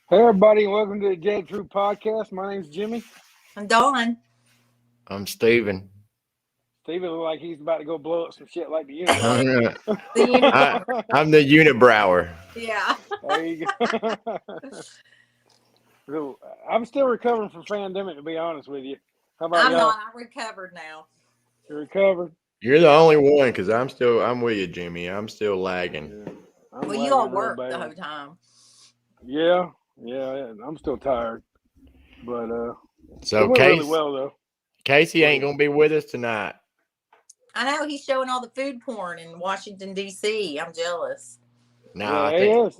Hey everybody, and welcome to the Dead True Podcast. My name's Jimmy. I'm Dawn. I'm Steven. Steven looks like he's about to go blow up some shit like the unit. I'm the unibrower. Yeah. There you go. So, I'm still recovering from pandemic, to be honest with you. How about y'all? Not. I'm recovered now. You recovered? You're the only one because I'm with you, Jimmy. I'm still lagging. Yeah. Well, you all worked the whole time. Yeah, I'm still tired. But so it went really well though. Casey ain't gonna be with us tonight. I know he's showing all the food porn in Washington D.C. I'm jealous. No, I think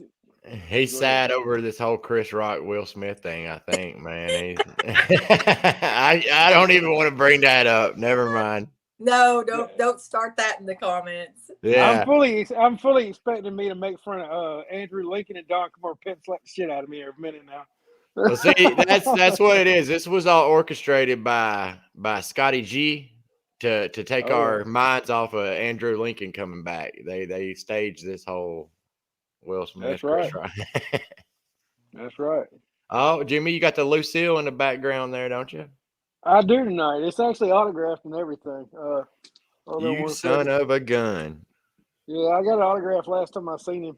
he's sad over this whole Chris Rock Will Smith thing. I think, man. I don't even want to bring that up. Never mind. No, don't start that in the comments. Yeah, I'm fully expecting me to make fun of Andrew Lincoln and Don Camore pin slap the shit out of me every minute now. Well, see, that's what it is. This was all orchestrated by Scotty G to take our minds off of Andrew Lincoln coming back. They staged this whole Will Smith. That's right. Chris Rock. That's right. Oh, Jimmy, you got the Lucille in the background there, don't you? I do tonight. It's actually autographed and everything. You son of a gun. Yeah, I got an autograph last time I seen him.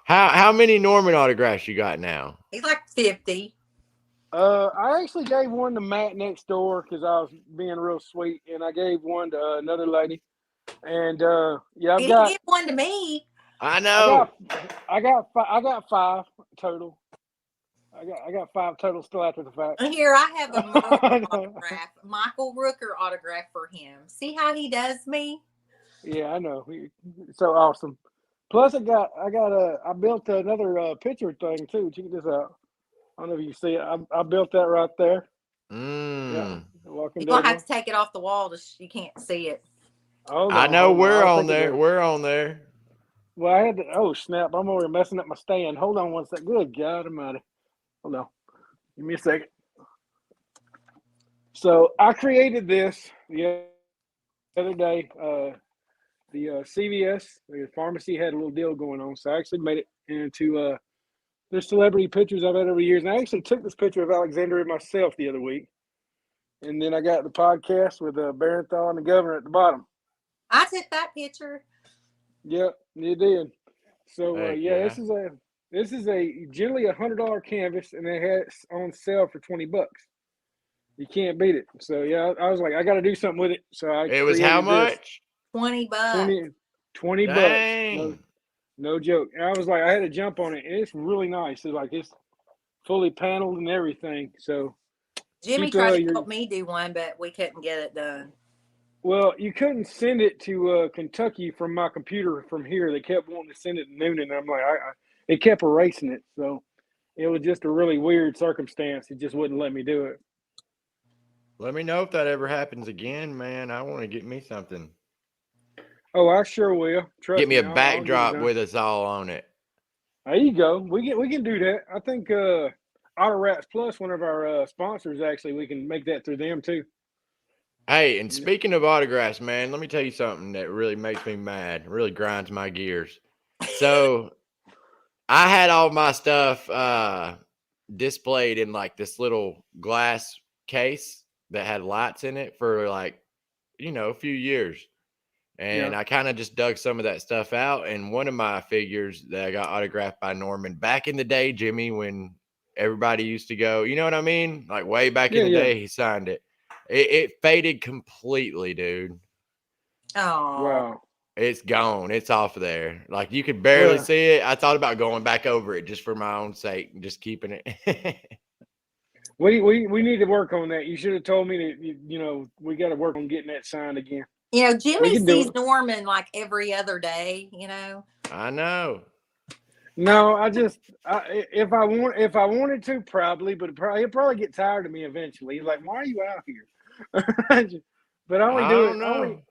How many Norman autographs you got now? He's like 50. I actually gave one to Matt next door because I was being real sweet, and I gave one to another lady. And yeah, He didn't give one to me. I know. I got 5 total. I got 5 total still after the fact. Here, I have a autograph, Michael Rooker autograph for him. See how he does me? Yeah, I know. It's so awesome. Plus, I built another picture thing too. Check this out. I don't know if you see it. I built that right there. Yeah. You're gonna have to take it off the wall. You can't see it. I know we're on there. We're on there. Well, I had to. Oh snap! I'm over messing up my stand. Hold on one second. Good God Almighty. Hold on. Give me a second. So I created this the other day. The CVS, the pharmacy, had a little deal going on. So I actually made it into their celebrity pictures I've had over the years. And I actually took this picture of Alexandria myself the other week. And then I got the podcast with Barenthal and the governor at the bottom. I took that picture. Yep, you did. So this is a generally $100 canvas, and it has on sale for $20. You can't beat it. So yeah, I was like, I got to do something with it. So it was how much? $20. $20. No joke. And I was like, I had to jump on it, and it's really nice. It's fully paneled and everything. So Jimmy tried to help me do one, but we couldn't get it done. Well, you couldn't send it to Kentucky from my computer from here. They kept wanting to send it to Noonan. And I'm like, it kept erasing it. So it was just a really weird circumstance. It just wouldn't let me do it. Let me know if that ever happens again, man. I want to get me something. Oh, I sure will. Trust Get me a backdrop with us all on it. There you go. We can do that. I think Auto Wraps Plus, one of our sponsors, actually, we can make that through them too. Hey, and speaking of autographs, man, let me tell you something that really makes me mad. Really grinds my gears. So I had all my stuff displayed in like this little glass case that had lights in it for like, a few years. And I kind of just dug some of that stuff out. And one of my figures that I got autographed by Norman back in the day, Jimmy, when everybody used to go, you know what I mean? Like way back in the day, he signed it. It faded completely, dude. Oh, wow. It's gone. It's off there. Like you could barely see it. I thought about going back over it just for my own sake and just keeping it. We need to work on that. You should have told me that, we got to work on getting that signed again. Jimmy sees Norman like every other day, I know. No, if I wanted to, probably, but he'll probably get tired of me eventually. He's like, "Why are you out here?" But I only I do don't it. know.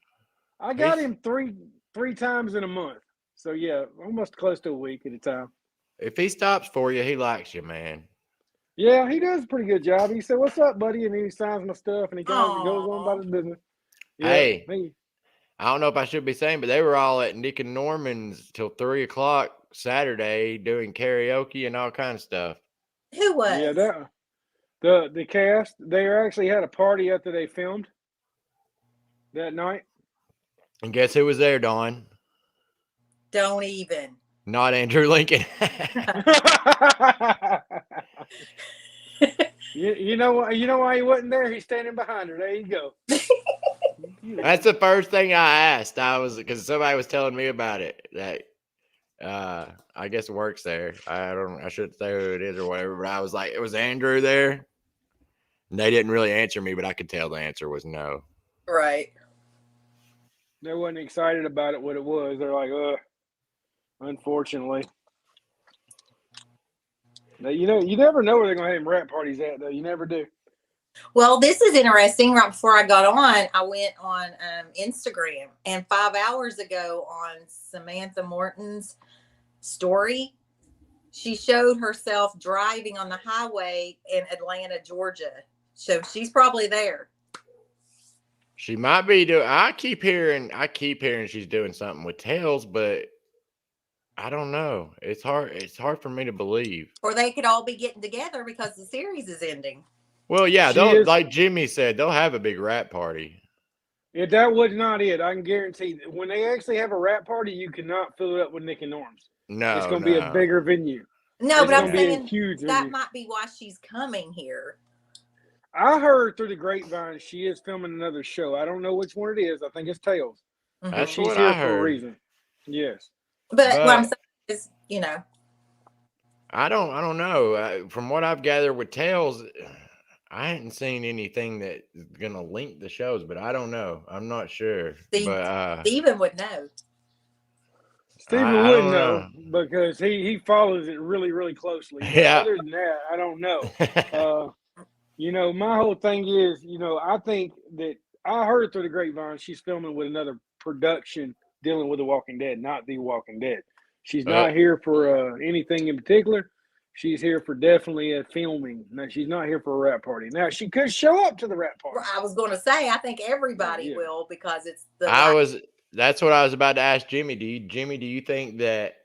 I got He's him three times in a month. So yeah, almost close to a week at a time. if he stops for you, he likes you, man. Yeah, he does a pretty good job. He said, "What's up, buddy?" And he signs my stuff, and he kind of goes on Oh, about his business. Yep. Hey, I don't know if I should be saying, but they were all at Nick and Norman's till 3 o'clock Saturday doing karaoke and all kind of stuff. who Yeah, was? the cast, they actually had a party after they filmed that night. And guess who was there, Dawn? Don't even. Not Andrew Lincoln. You know why he wasn't there? He's standing behind her. There you go. That's the first thing I asked. I was because somebody was telling me about it. That I guess works there. I shouldn't say who it is or whatever, but I was like, it was Andrew there. And they didn't really answer me, but I could tell the answer was no. Right. They wasn't excited about it. What it was, they're like, unfortunately. Now, you never know where they're gonna have rap parties at, though. You never do. Well, this is interesting. Right before I got on, I went on Instagram, and 5 hours ago on Samantha Morton's story, she showed herself driving on the highway in Atlanta, Georgia. So she's probably there. She might be doing. I keep hearing she's doing something with Tails, but I don't know. It's hard for me to believe. Or they could all be getting together because the series is ending. Well, yeah, She is. like Jimmy said, they'll have a big rap party. If that was not it, I can guarantee that when they actually have a rap party, you cannot fill it up with Nick and Norm's. No, It's going to be a bigger venue. No, It's but I'm going to be a saying huge that venue. might be why she's coming here. I heard through the grapevine she is filming another show. I don't know which one it is. I think it's Tails. Mm-hmm. That's She's what here I for heard. a reason. Yes. But what I'm saying is, I don't know. From what I've gathered with Tails, I hadn't seen anything that's gonna link the shows, but I don't know. I'm not sure. Steven would know. Steven would know because he follows it really, really closely. But yeah. Other than that, I don't know. My whole thing is, I think that I heard through the grapevine she's filming with another production dealing with The Walking Dead, not The Walking Dead. She's not here for anything in particular. She's here for definitely a filming. Now, she's not here for a rap party. Now, she could show up to the rap party. I was going to say, I think everybody will because it's the. That's what I was about to ask Jimmy. Do you think that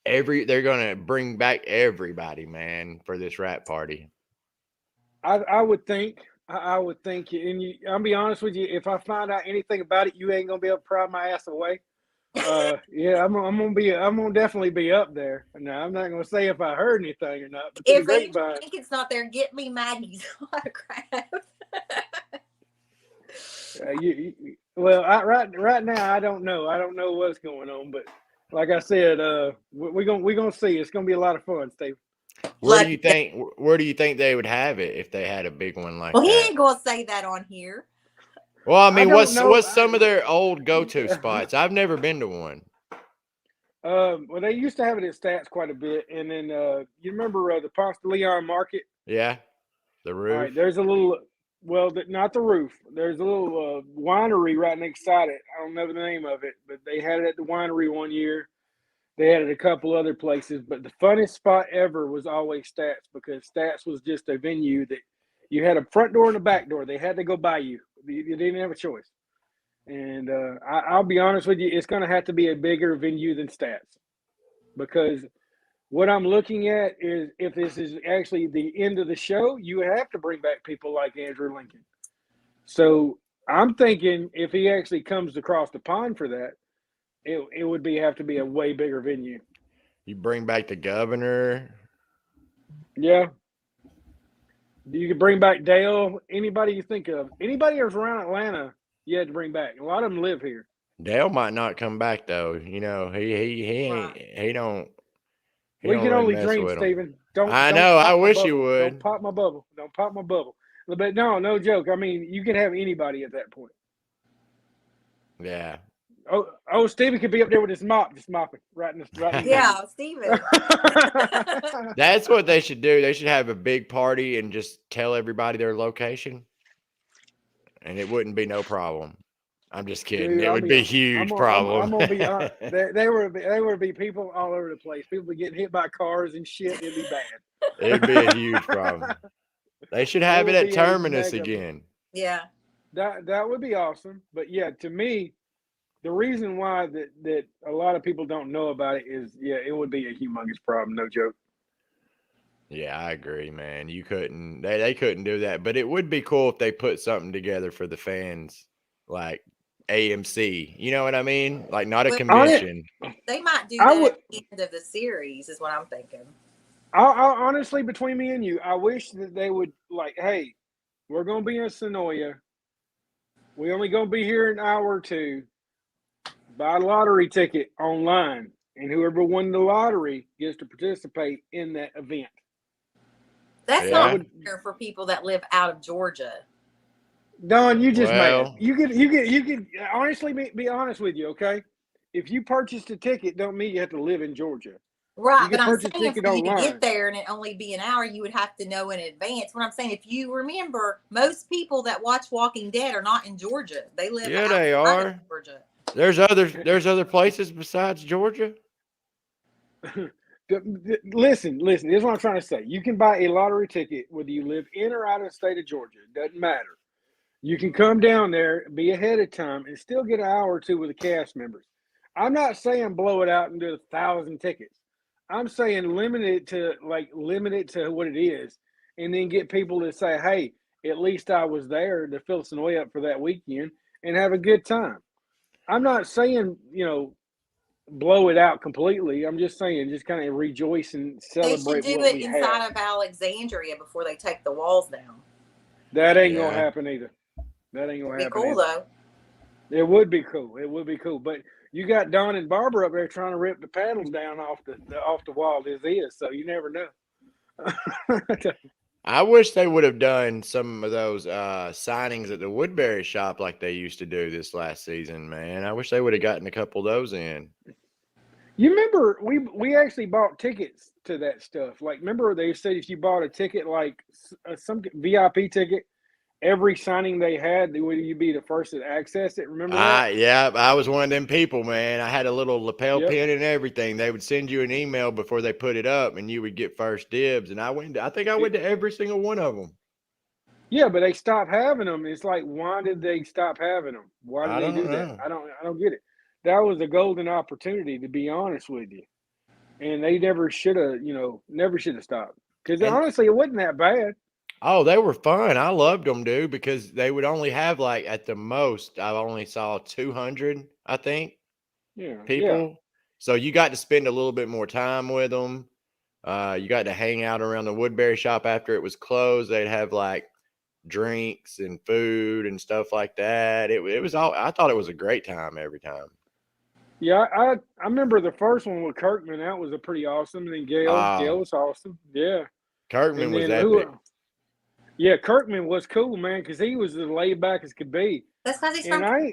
they're going to bring back everybody, man, for this rap party? I would think. I would think, and I'll be honest with you. If I find out anything about it, you ain't gonna be able to pry my ass away. Yeah, I'm gonna definitely be up there. Now, I'm not gonna say if I heard anything or not. But if it's not there, get me Maggie's autograph. Right now, I don't know. I don't know what's going on, but like I said, we're gonna see. It's gonna be a lot of fun, Steve. Where do you think they would have it if they had a big one like that? Well, he ain't gonna say that on here. Well, I mean, what's some of their old go-to spots? I've never been to one. Well, they used to have it at Stats quite a bit, and then you remember the Ponce de Leon Market? Yeah, the roof. All right, there's a little. Well, not the roof. There's a little winery right next side it. I don't know the name of it, but they had it at the winery one year. They had it a couple other places, but the funnest spot ever was always Stats because Stats was just a venue that you had a front door and a back door. They had to go by you. You didn't have a choice. And I'll be honest with you, it's going to have to be a bigger venue than Stats because what I'm looking at is if this is actually the end of the show, you have to bring back people like Andrew Lincoln. So I'm thinking if he actually comes across the pond for that, it would have to be a way bigger venue. You bring back the governor. Yeah. You could bring back Dale. Anybody you think of. Anybody who's around Atlanta, you had to bring back. A lot of them live here. Dale might not come back though. He ain't. He don't. We can only dream, Steven. I wish you would. Don't pop my bubble. Don't pop my bubble. But no joke. I mean, you can have anybody at that point. Yeah. Oh, Stevie could be up there with his mop, just mopping, right in the Yeah, Steven. That's what they should do. They should have a big party and just tell everybody their location, and it wouldn't be no problem. I'm just kidding. Dude, It would be a huge problem. I'm gonna be honest. There would be people all over the place. People be getting hit by cars and shit. It'd be bad. It'd be a huge problem. They should have it would at be a Terminus mega- again. Yeah. That would be awesome. But yeah, to me, the reason why that a lot of people don't know about it is, yeah, it would be a humongous problem. No joke. Yeah, I agree, man. You couldn't. They couldn't do that, but it would be cool if they put something together for the fans, like AMC. You know what I mean? Like not a Well, convention. They might do I that would- at the end of the series, is what I'm thinking. I honestly, between me and you, I wish that they would like, hey, we're gonna be in Sonoya. We only gonna be here an hour or two. Buy a lottery ticket online, and whoever won the lottery gets to participate in that event. That's Yeah. not fair for people that live out of Georgia. Don, you just made Well- it. You could honestly be honest with you, okay? If you purchased a ticket, don't mean you have to live in Georgia. Right, You but can I'm purchase saying for ticket you to online. get there and it only be an hour, you would have to know in advance. What I'm saying, if you remember, most people that watch Walking Dead are not in Georgia. They live Yeah, they outside are. of Georgia. There's other places besides Georgia. Listen. This is what I'm trying to say. You can buy a lottery ticket whether you live in or out of the state of Georgia. It doesn't matter. You can come down there, be ahead of time, and still get an hour or two with the cast members. I'm not saying blow it out and do 1,000 tickets. I'm saying limit it to what it is, and then get people to say, "Hey, at least I was there to fill Sonoy up for that weekend and have a good time." I'm not saying blow it out completely. I'm just saying just kind of rejoice and They celebrate should do what it we inside have. of Alexandria before they take the walls down. That ain't Yeah. gonna happen either. That ain't gonna Be happen. cool either. though. It would be cool. It would be cool. But you got Don and Barbara up there trying to rip the panels down off the wall as is, so you never know. I wish they would have done some of those signings at the Woodbury shop like they used to do this last season, man. I wish they would have gotten a couple of those in. You remember we actually bought tickets to that stuff. Like, remember they said if you bought a ticket, like some VIP ticket, every signing they had, would you be the first to access it? Remember that? Yeah, I was one of them people, man. I had a little lapel Yep. pin and everything. They would send you an email before they put it up, and you would get first dibs. And I think I went to every single one of them. Yeah, but they stopped having them. It's like, why did they stop having them? Why I did they do don't know. that? I don't get it. That was a golden opportunity, to be honest with you. And they never should have stopped. Because And- honestly, it wasn't that bad. Oh, they were fun. I loved them, dude, because they would only have like at the most, I only saw 200, I think, Yeah. people. So you got to spend a little bit more time with them. You got to hang out around the Woodbury shop after it was closed. They'd have like drinks and food and stuff like that. It was all. I thought it was a great time every time. Yeah, I remember the first one with Kirkman. That was a pretty awesome. And then Gail was awesome. Yeah. Kirkman And was then epic. Yeah, Kirkman was cool, man, because he was as laid back as could be. That's because he's And from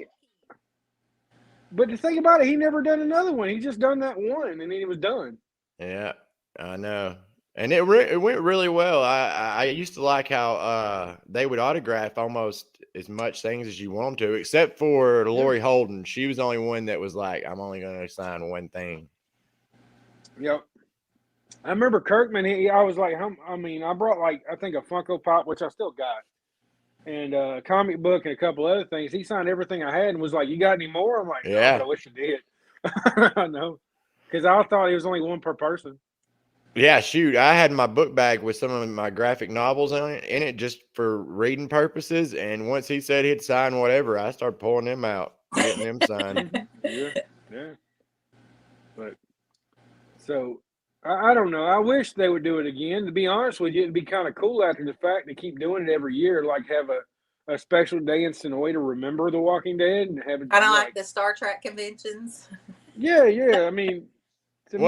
but the thing about it, he never done another one. He just done that one, and then he was done. Yeah, I know. And it went really well. I used to like how they would autograph almost as much things as you want them to, except for Lori Holden. She was the only one that was like, I'm only going to sign one thing. Yep. I remember Kirkman. I was like, I brought like I think a Funko Pop, which I still got, and a comic book and a couple other things. He signed everything I had and was like, "You got any more?" I'm like, "No, Yeah. but I wish you did." I know, because I thought it was only one per person. Yeah, shoot. I had my book bag with some of my graphic novels in it just for reading purposes. And once he said he'd sign whatever, I started pulling them out, getting them signed. Yeah. But so I don't know. I wish they would do it again. To be honest with you, it'd be kind of cool after the fact to keep doing it every year, like have a special day in Sonoy to remember The Walking Dead and have it. kind of like the Star Trek conventions. Yeah. I mean, to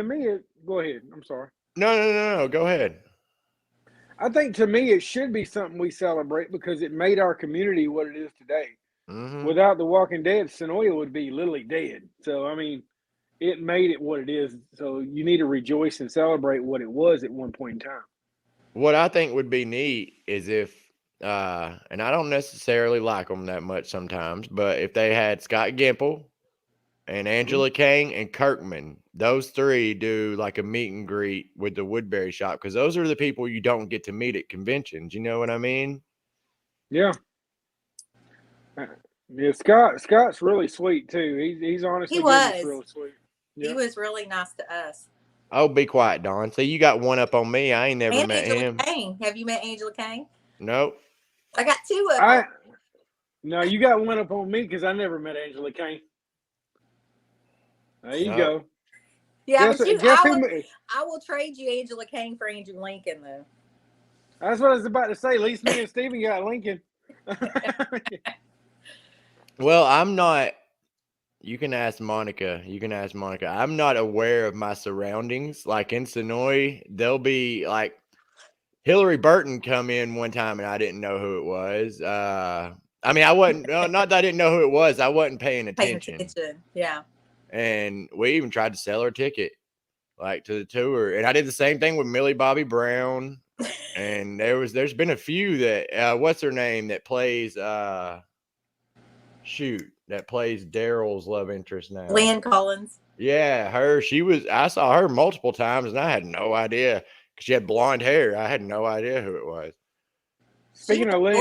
me, go ahead. I'm sorry. No. Go ahead. I think to me it should be something we celebrate because it made our community what it is today. Mm-hmm. Without The Walking Dead, Sonoya would be literally dead. So I mean, it made it what it is. So you need to rejoice and celebrate what it was at one point in time. What I think would be neat is if, and I don't necessarily like them that much sometimes, but if they had Scott Gimple and Angela Kang and Kirkman, those three do like a meet and greet with the Woodbury shop, because those are the people you don't get to meet at conventions. You know what I mean? Yeah. Yeah, Scott's really sweet too. He's honestly goodness real sweet. He Yeah. was really nice to us. Oh, be quiet, Don. See, you got one up on me. I ain't never And met Angela him. Kang. Have you met Angela Kang? Nope. I got two of them. No, you got one up on me because I never met Angela Kang. There you go. Yeah, guess, but I will trade you Angela Kang for Andrew Lincoln, though. That's what I was about to say. At least me and Steven got Lincoln. Well, I'm not. You can ask Monica. I'm not aware of my surroundings. Like in Sonoy, they'll be like Hillary Burton come in one time and I didn't know who it was. I mean, I wasn't, not that I didn't know who it was. I wasn't paying attention. Yeah. And we even tried to sell her ticket, like to the tour. And I did the same thing with Millie Bobby Brown. And there's been a few that, what's her name that plays, that plays Daryl's love interest now. Lynn Collins. Yeah, her. I saw her multiple times and I had no idea because she had blonde hair. I had no idea who it was. Speaking of Lynn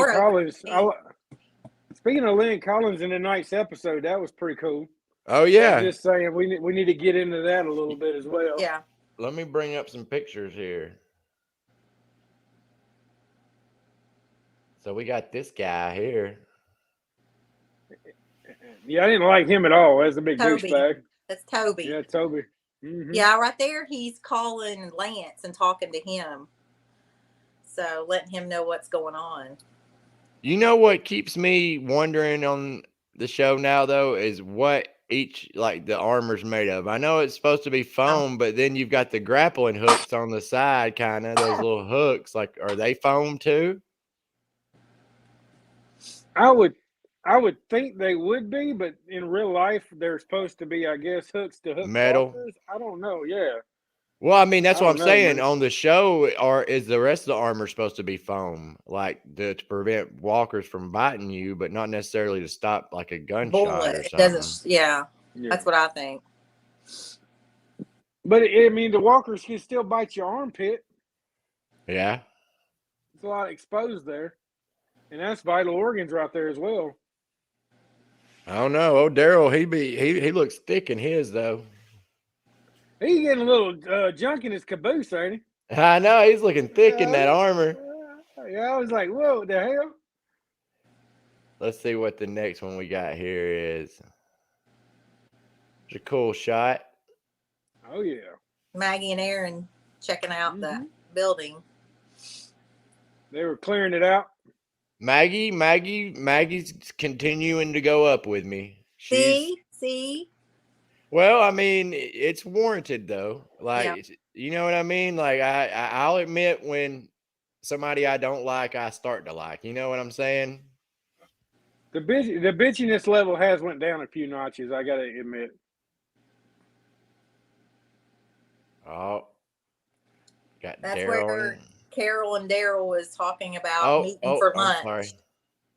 Collins in tonight's episode, that was pretty cool. Oh yeah. I'm just saying we need to get into that a little bit as well. Yeah. Let me bring up some pictures here. So we got this guy here. Yeah, I didn't like him at all. That's a big douchebag. That's Toby. Yeah, Toby. Mm-hmm. Yeah, right there, he's calling Lance and talking to him. So letting him know what's going on. You know what keeps me wondering on the show now, though, is what each, like, the armor's made of. I know it's supposed to be foam, but then you've got the grappling hooks on the side, kind of, those little hooks. Like, are they foam too? I would think they would be, but in real life, they're supposed to be, I guess, hooks to hook metal. walkers. I don't know. Yeah. Well, I mean, that's what I'm saying. Man. On the show, is the rest of the armor supposed to be foam, like to prevent walkers from biting you, but not necessarily to stop like a gunshot or something? Yeah, that's what I think. But I mean, the walkers can still bite your armpit. Yeah. It's a lot exposed there. And that's vital organs right there as well. I don't know. Oh, Daryl, he looks thick in his though. He's getting a little junk in his caboose, ain't he? I know he's looking thick in that armor. Yeah, I was like, whoa, what the hell? Let's see what the next one we got here is. It's a cool shot. Oh yeah. Maggie and Aaron checking out the building. They were clearing it out. Maggie's continuing to go up with me. See. Well, I mean, it's warranted though. Like, you know what I mean? Like, I'll admit when somebody I don't like, I start to like. You know what I'm saying? The bitchiness level has went down a few notches. I gotta admit. Oh, that's Daryl. Where Carol and Daryl was talking about meeting for lunch. I'm sorry.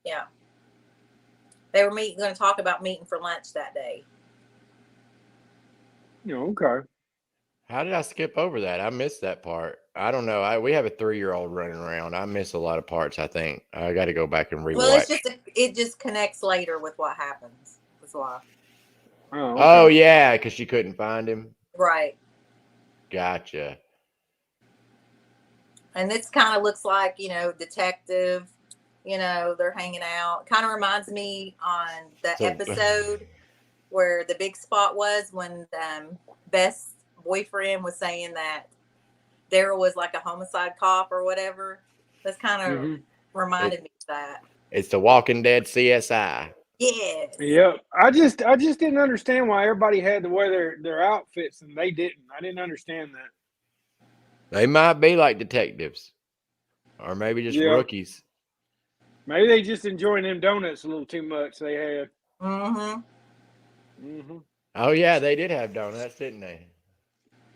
Yeah, they were going to talk about meeting for lunch that day. Yeah, okay. How did I skip over that? I missed that part. I don't know. We have a 3-year-old running around. I miss a lot of parts. I think I got to go back and rewatch. Well, it just connects later with what happens. That's why. Oh, okay. Oh yeah, because she couldn't find him. Right. Gotcha. And this kind of looks like, detective, they're hanging out. Kind of reminds me on the episode where the big spot was when Beth's boyfriend was saying that Daryl was like a homicide cop or whatever. That's kind of reminded me of that. It's the Walking Dead CSI. Yes. Yep. I just didn't understand why everybody had to wear their outfits and they didn't. I didn't understand that. They might be like detectives, or maybe just rookies. Maybe they just enjoying them donuts a little too much. They had. Mm-hmm. Oh yeah, they did have donuts, didn't they?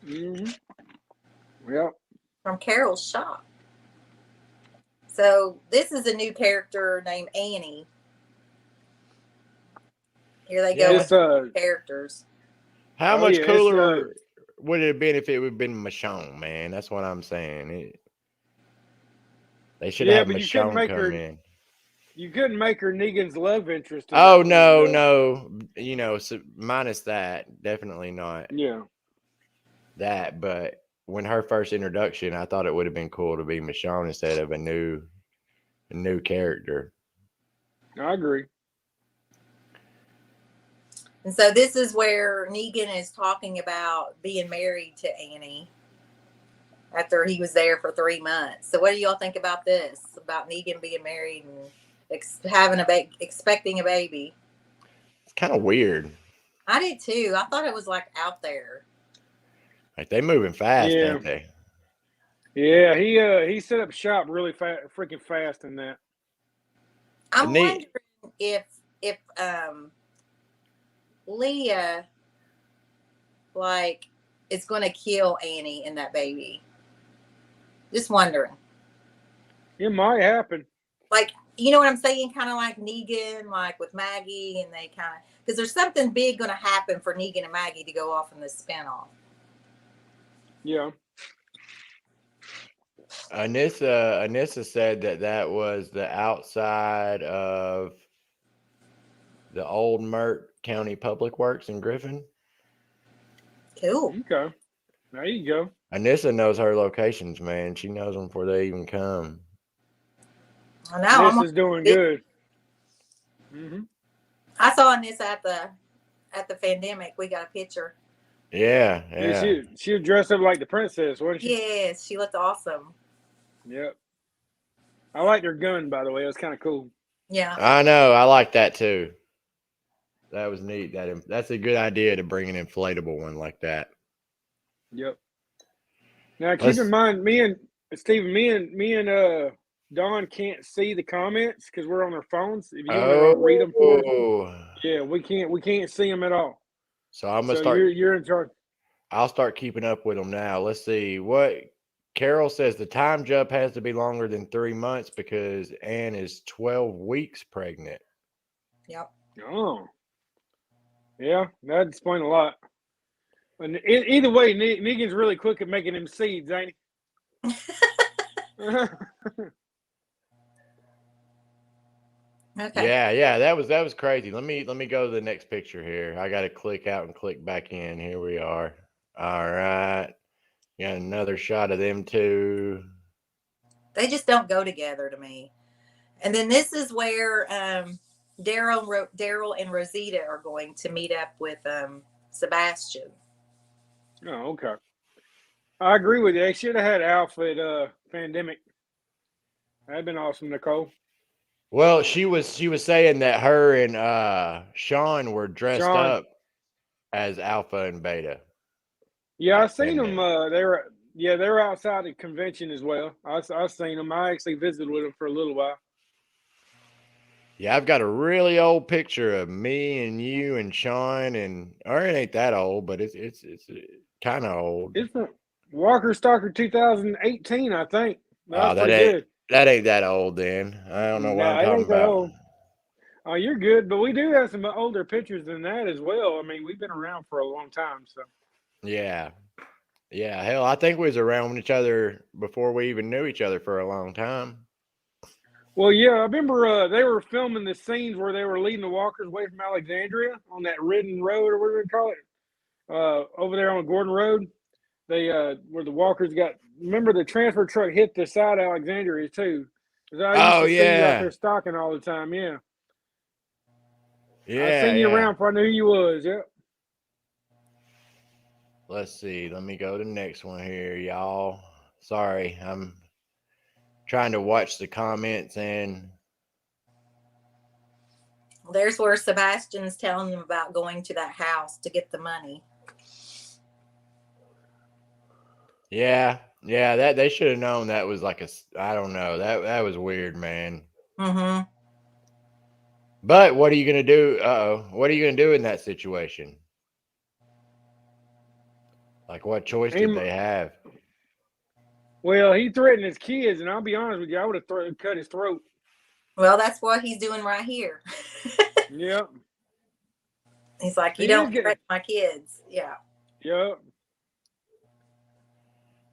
Yep. From Carol's shop. So this is a new character named Annie. Here they go It's with characters. How Oh, much yeah, it's, cooler would it have been if it would have been Michonne, man? That's what I'm saying. They should yeah, have but you couldn't Michonne make come her. in. You couldn't make her Negan's love interest in Oh that one. no, Though. no, you know, so minus that, definitely not Yeah. that. But when her first introduction, I thought it would have been cool to be Michonne instead of a new character. I agree. And so this is where Negan is talking about being married to Annie after he was there for 3 months. So what do y'all think about this? About Negan being married and having expecting a baby? It's kind of weird. I did too. I thought it was like out there. Like they moving fast, Yeah. ain't they? Yeah, he set up shop really freaking fast in that. I'm wondering if Leah like is going to kill Annie and that baby. Just wondering. It might happen. Like, you know what I'm saying? Kind of like Negan, like with Maggie, and they kind of, because there's something big going to happen for Negan and Maggie to go off in this spinoff. Yeah. Anissa said that was the outside of the old Mert County Public Works in Griffin. Cool. Okay. There you go. Anissa knows her locations, man. She knows them before they even come. I know. This is doing good. I saw Anissa at the pandemic. We got a picture. Yeah. She was dressed up like the princess, wasn't she? Yes, she looked awesome. Yep. I liked her gun, by the way. It was kind of cool. Yeah. I know. I like that too. That was neat. That's a good idea to bring an inflatable one like that. Yep. Now keep in mind, me and Steven, me and Dawn can't see the comments because we're on our phones. If you want to read them for us, yeah, we can't see them at all. So I'm gonna start. You're in charge. I'll start keeping up with them now. Let's see what Carol says. The time jump has to be longer than 3 months because Anne is 12 weeks pregnant. Yep. Oh, yeah, that'd explain a lot. And either way, Negan's really quick at making them seeds, ain't he? Okay. Yeah, that was crazy. Let me go to the next picture here. I got to click out and click back in. Here we are. All right, got another shot of them two. They just don't go together to me. And then this is where Daryl and Rosita are going to meet up with Sebastian. Oh, okay. I agree with you. They should have had Alpha at Pandemic. That'd been awesome, Nicole. Well, she was saying that her and Sean were dressed up as Alpha and Beta. Yeah, I seen them. They were outside the convention as well. I seen them. I actually visited with them for a little while. Yeah, I've got a really old picture of me and you and Sean, or it ain't that old, but it's kind of old. It's from Walker Stalker 2018, I think. That's pretty good. That ain't that old then. I don't know what I'm talking about. Old. Oh, you're good, but we do have some older pictures than that as well. I mean, we've been around for a long time, so. Yeah. Hell, I think we was around each other before we even knew each other for a long time. Well, yeah, I remember they were filming the scenes where they were leading the walkers away from Alexandria on that Ridden Road or whatever they call it, over there on Gordon Road. They where the walkers got. Remember the transfer truck hit the side of Alexandria too. I used to see you out there stalking all the time. Yeah. I seen you around before I knew who you was. Yep. Let's see. Let me go to the next one here, y'all. Sorry, I'm trying to watch the comments and. There's where Sebastian's telling them about going to that house to get the money. Yeah, that they should have known that was like I don't know. That was weird, man. Mm-hmm. But what are you going to do? What are you going to do in that situation? Like, what choice did they have? Well, he threatened his kids, and I'll be honest with you, I would have cut his throat. Well, that's what he's doing right here. Yep. He's like, you don't threaten my kids. Yeah. Yep.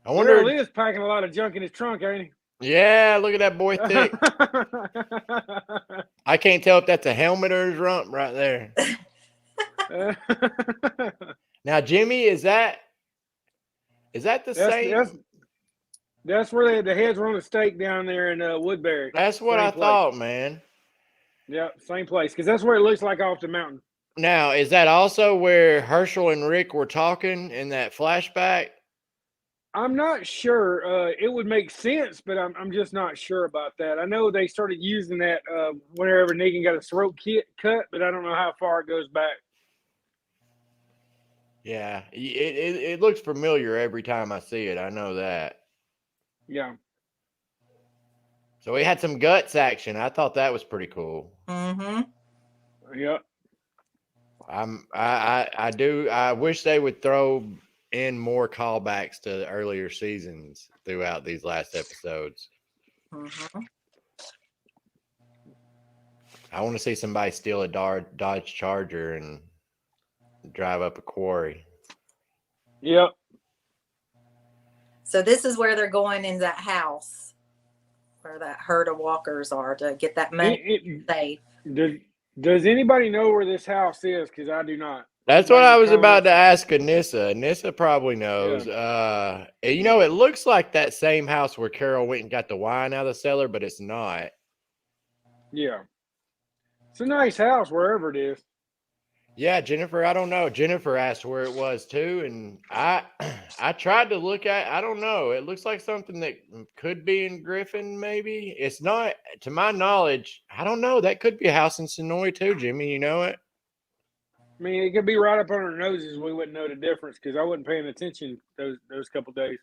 I wonder. Well, Liz packing a lot of junk in his trunk, ain't he? Yeah, look at that boy thick. I can't tell if that's a helmet or his rump right there. Now, Jimmy, is that the same? That's where the heads were on the stake down there in Woodbury. That's what I thought, man. Yep, same place, because that's where it looks like off the mountain. Now, is that also where Herschel and Rick were talking in that flashback? I'm not sure. It would make sense, but I'm just not sure about that. I know they started using that whenever Negan got his throat cut, but I don't know how far it goes back. Yeah, it looks familiar every time I see it. I know that. Yeah. So we had some guts action. I thought that was pretty cool. Mm-hmm. Yep. I wish they would throw in more callbacks to the earlier seasons throughout these last episodes. Mm-hmm. I want to see somebody steal a Dodge Charger and drive up a quarry. Yep. So this is where they're going in that house where that herd of walkers are to get that money safe. Does anybody know where this house is? Because I do not. That's what I was about to ask Anissa. Anissa probably knows. Yeah. It looks like that same house where Carol went and got the wine out of the cellar, but it's not. Yeah. It's a nice house wherever it is. Yeah, Jennifer, I don't know. Jennifer asked where it was too, and I tried to look at. I don't know. It looks like something that could be in Griffin. Maybe it's not. To my knowledge, I don't know. That could be a house in Sonoy too, Jimmy. You know it. I mean, it could be right up on our noses. We wouldn't know the difference because I wasn't paying attention those couple days.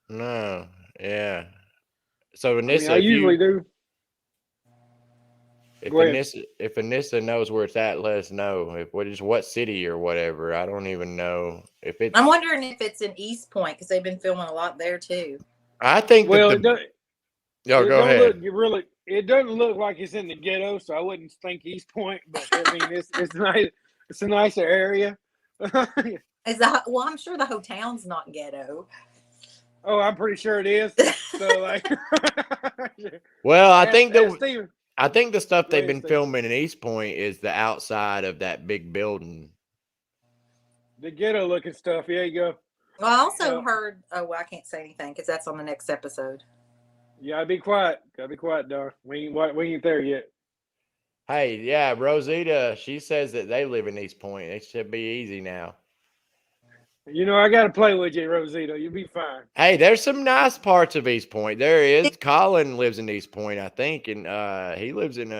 No, yeah. So Anissa, I usually do. If Anissa knows where it's at, let us know. What city or whatever. I don't even know if it's. I'm wondering if it's in East Point because they've been filming a lot there too. I think. Well, it does. Go ahead. It doesn't look like it's in the ghetto, so I wouldn't think East Point. But I mean, it's nice. It's a nicer area. I'm sure the whole town's not ghetto. Oh, I'm pretty sure it is. So like. Well, I think the stuff they've been filming in East Point is the outside of that big building. The ghetto looking stuff. Yeah, you go. Well, I also heard. Oh, well, I can't say anything because that's on the next episode. Yeah, be quiet. Gotta be quiet, dog. We ain't there yet. Hey, yeah, Rosita. She says that they live in East Point. It should be easy now. I got to play with you, Rosita. You'll be fine. Hey, there's some nice parts of East Point. There is. Colin lives in East Point, I think, and he lives in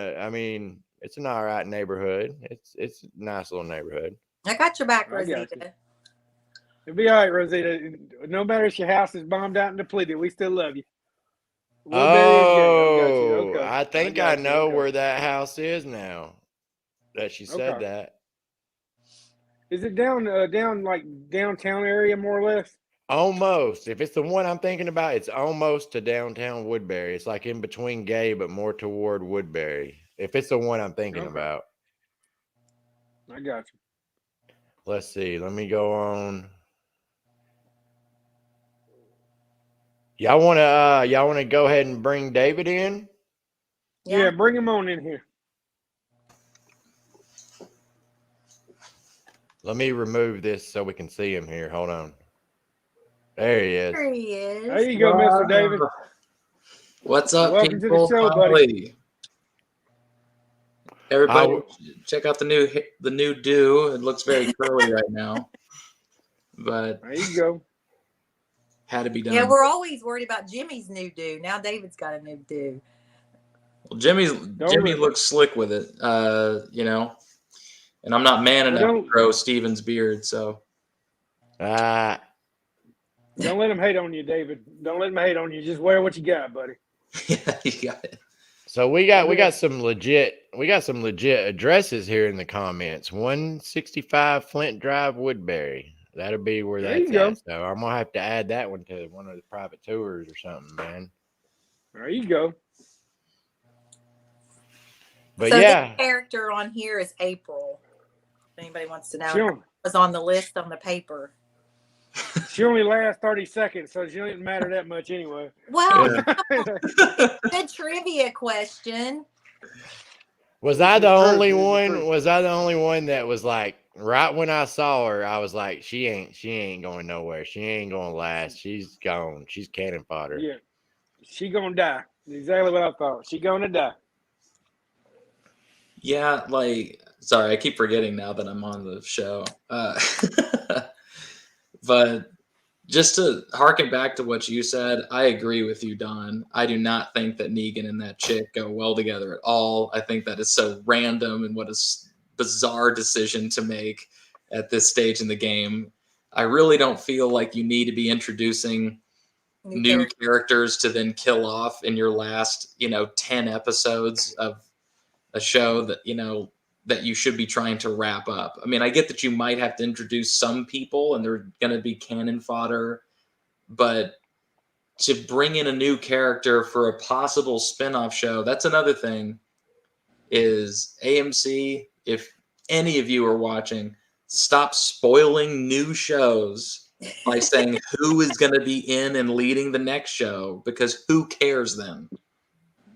it's an all right neighborhood. It's a nice little neighborhood. I got your back, Rosita. It'll be all right, Rosita. No matter if your house is bombed out and depleted, we still love you. I think I know where that house is now. That she said that. Is it down like downtown area more or less? Almost. If it's the one I'm thinking about, it's almost to downtown Woodbury. It's like in between Gay, but more toward Woodbury. If it's the one I'm thinking about. I got you. Let's see. Let me go on. Y'all want to go ahead and bring David in? Yeah, bring him on in here. Let me remove this so we can see him here. Hold on. There he is. There he is. There you go, Mr. David. What's up, Welcome people? to the show, buddy. Everybody, check out the new do. It looks very curly right now, but there you go. Had to be done. Yeah, we're always worried about Jimmy's new do. Now David's got a new do. Well, Jimmy looks slick with it, and I'm not man enough to grow Steven's beard, so. Don't let him hate on you, David. Don't let him hate on you. Just wear what you got, buddy. Yeah, you got it. So we got some legit addresses here in the comments. 165 Flint Drive, Woodbury. That'll be where There you that's go. at. So I'm gonna have to add that one to one of the private tours or something, man. There you go. But So yeah, this character on here is April. If anybody wants to know, She it only, was on the list on the paper. she only lasts 30 seconds, so she doesn't matter that much anyway. Well, Yeah. good trivia question. was This I is the true. only This is one? true. Was I the only one that was like, right when I saw her, I was like, she ain't going nowhere. She ain't gonna last. She's gone. She's cannon fodder. Yeah, she gonna die. Exactly what I thought. She gonna die. Yeah, like, sorry, I keep forgetting now that I'm on the show. But just to harken back to what you said, I agree with you, Don. I do not think that Negan and that chick go well together at all. I think that is so random and what a bizarre decision to make at this stage in the game. I really don't feel like you need to be introducing new characters to then kill off in your last, 10 episodes of a show that, that you should be trying to wrap up. I mean, I get that you might have to introduce some people and they're going to be cannon fodder, but to bring in a new character for a possible spin-off show, that's another thing. Is AMC, if any of you are watching, stop spoiling new shows by saying who is going to be in and leading the next show, because who cares then?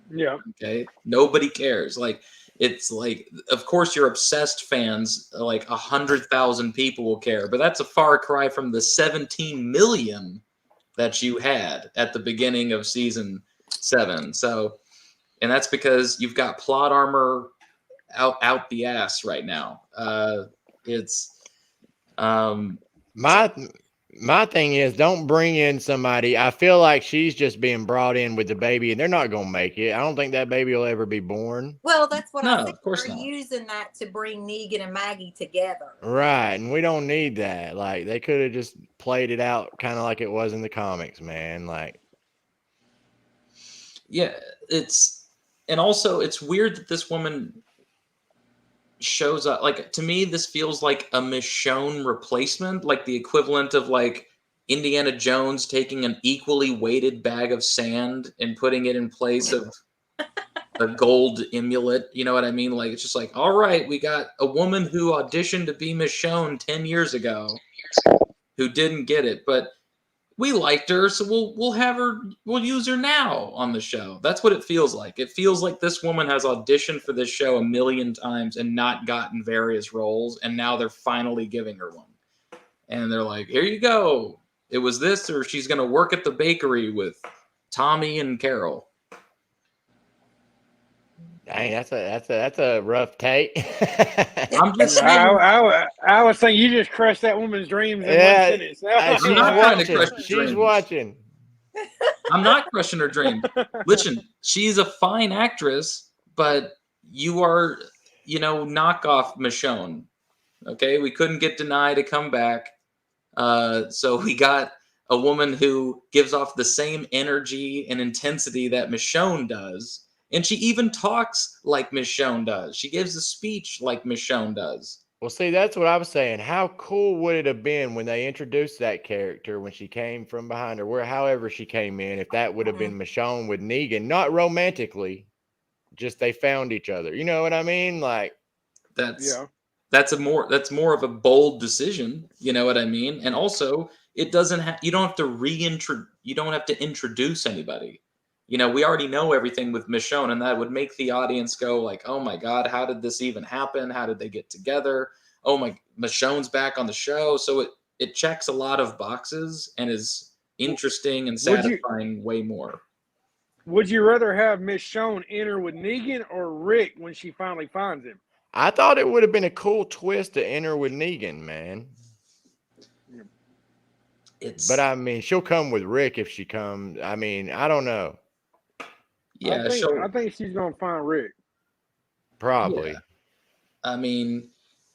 Yeah. Okay, nobody cares. Like, it's like, of course, your obsessed fans, like 100,000 people will care, but that's a far cry from the 17 million that you had at the beginning of season 7. So, and that's because you've got plot armor out the ass right now. It's My thing is, don't bring in somebody. I feel like she's just being brought in with the baby, and they're not gonna make it. I don't think that baby will ever be born. Well, that's what No, I said. of course They're not. using that to bring Negan and Maggie together. Right, and we don't need that. Like, they could have just played it out kind of like it was in the comics, man. Like, Yeah, and also it's weird that this woman shows up. Like, to me, this feels like a Michonne replacement, like the equivalent of like Indiana Jones taking an equally weighted bag of sand and putting it in place of a gold amulet. You know what I mean? Like, it's just like, all right, we got a woman who auditioned to be Michonne 10 years ago who didn't get it, but we liked her, so we'll have her, we'll use her now on the show. That's what it feels like. It feels like this woman has auditioned for this show a million times and not gotten various roles, and now they're finally giving her one. And they're like, here you go. It was this, or she's gonna work at the bakery with Tommy and Carol. dang, that's a rough take. I'm just saying. I was saying you just crushed that woman's dreams in one sentence. She's not trying to watching. crush your She's dreams. watching. I'm not crushing her dream. Listen, she's a fine actress, but you are, knockoff Michonne. Okay, we couldn't get Denai to come back, so we got a woman who gives off the same energy and intensity that Michonne does, and she even talks like Michonne does. She gives a speech like Michonne does. Well, see, that's what I was saying. How cool would it have been when they introduced that character when she came from behind her, however she came in, if that would have been Michonne with Negan, not romantically, just they found each other. You know what I mean? Like, that's more of a bold decision. You know what I mean? And also, it doesn't have, you don't have to introduce anybody. We already know everything with Michonne, and that would make the audience go like, oh my God, how did this even happen? How did they get together? Oh my, Michonne's back on the show. So it checks a lot of boxes and is interesting and satisfying way more. Would you rather have Michonne enter with Negan or Rick when she finally finds him? I thought it would have been a cool twist to enter with Negan, man. But I mean, she'll come with Rick if she comes. I mean, I don't know. Yeah, I think she's gonna find Rick. Probably. Yeah. I mean,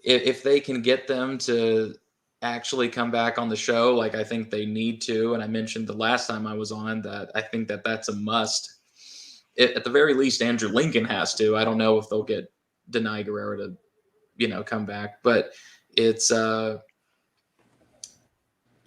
if they can get them to actually come back on the show, like I think they need to, and I mentioned the last time I was on that I think that that's a must. at the very least, Andrew Lincoln has to. I don't know if they'll get Denai Guerrero to, come back, but it's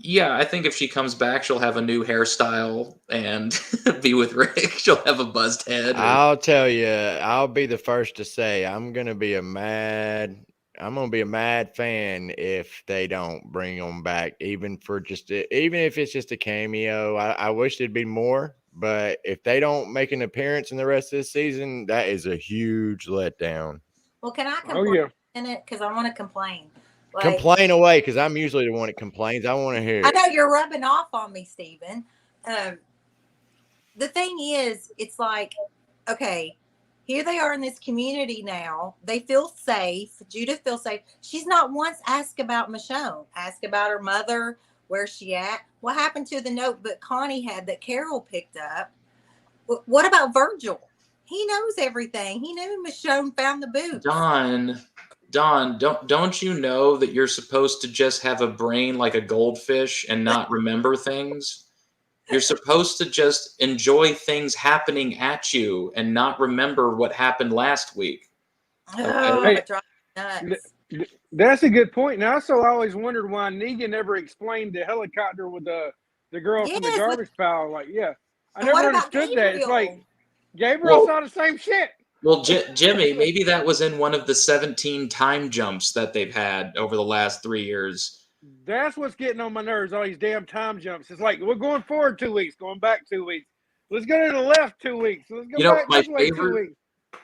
yeah, I think if she comes back, she'll have a new hairstyle and be with Rick. She'll have a buzzed head. I'll tell you, I'll be the first to say I'm gonna be a mad fan if they don't bring them back, even if it's just a cameo. I wish there'd be more, but if they don't make an appearance in the rest of this season, that is a huge letdown. Well, can I Oh complain yeah. in it? Because I want to complain. Like, Complain away, because I'm usually the one that complains. I want to hear I it. know you're rubbing off on me, Stephen. The thing is, it's like, okay, here they are in this community now. They feel safe. Judith feels safe. She's not once asked about Michonne, asked about her mother, where's she at? What happened to the note that Connie had that Carol picked up? What about Virgil? He knows everything. He knew Michonne found the boots. Don, don't you know that you're supposed to just have a brain like a goldfish and not remember things? You're supposed to just enjoy things happening at you and not remember what happened last week. Oh, Hey, it drives me nuts. That's a good point. And also, I always wondered why Negan never explained the helicopter with the girl from the Yes, garbage pile. Like, yeah, I And never what about understood that. It's like Gabriel? Gabriel Well- saw the same shit. Well, Jimmy, maybe that was in one of the 17 time jumps that they've had over the last 3 years. That's what's getting on my nerves. All these damn time jumps. It's like we're going forward 2 weeks, going back 2 weeks. Let's go to the left 2 weeks. Let's go back this way 2 weeks.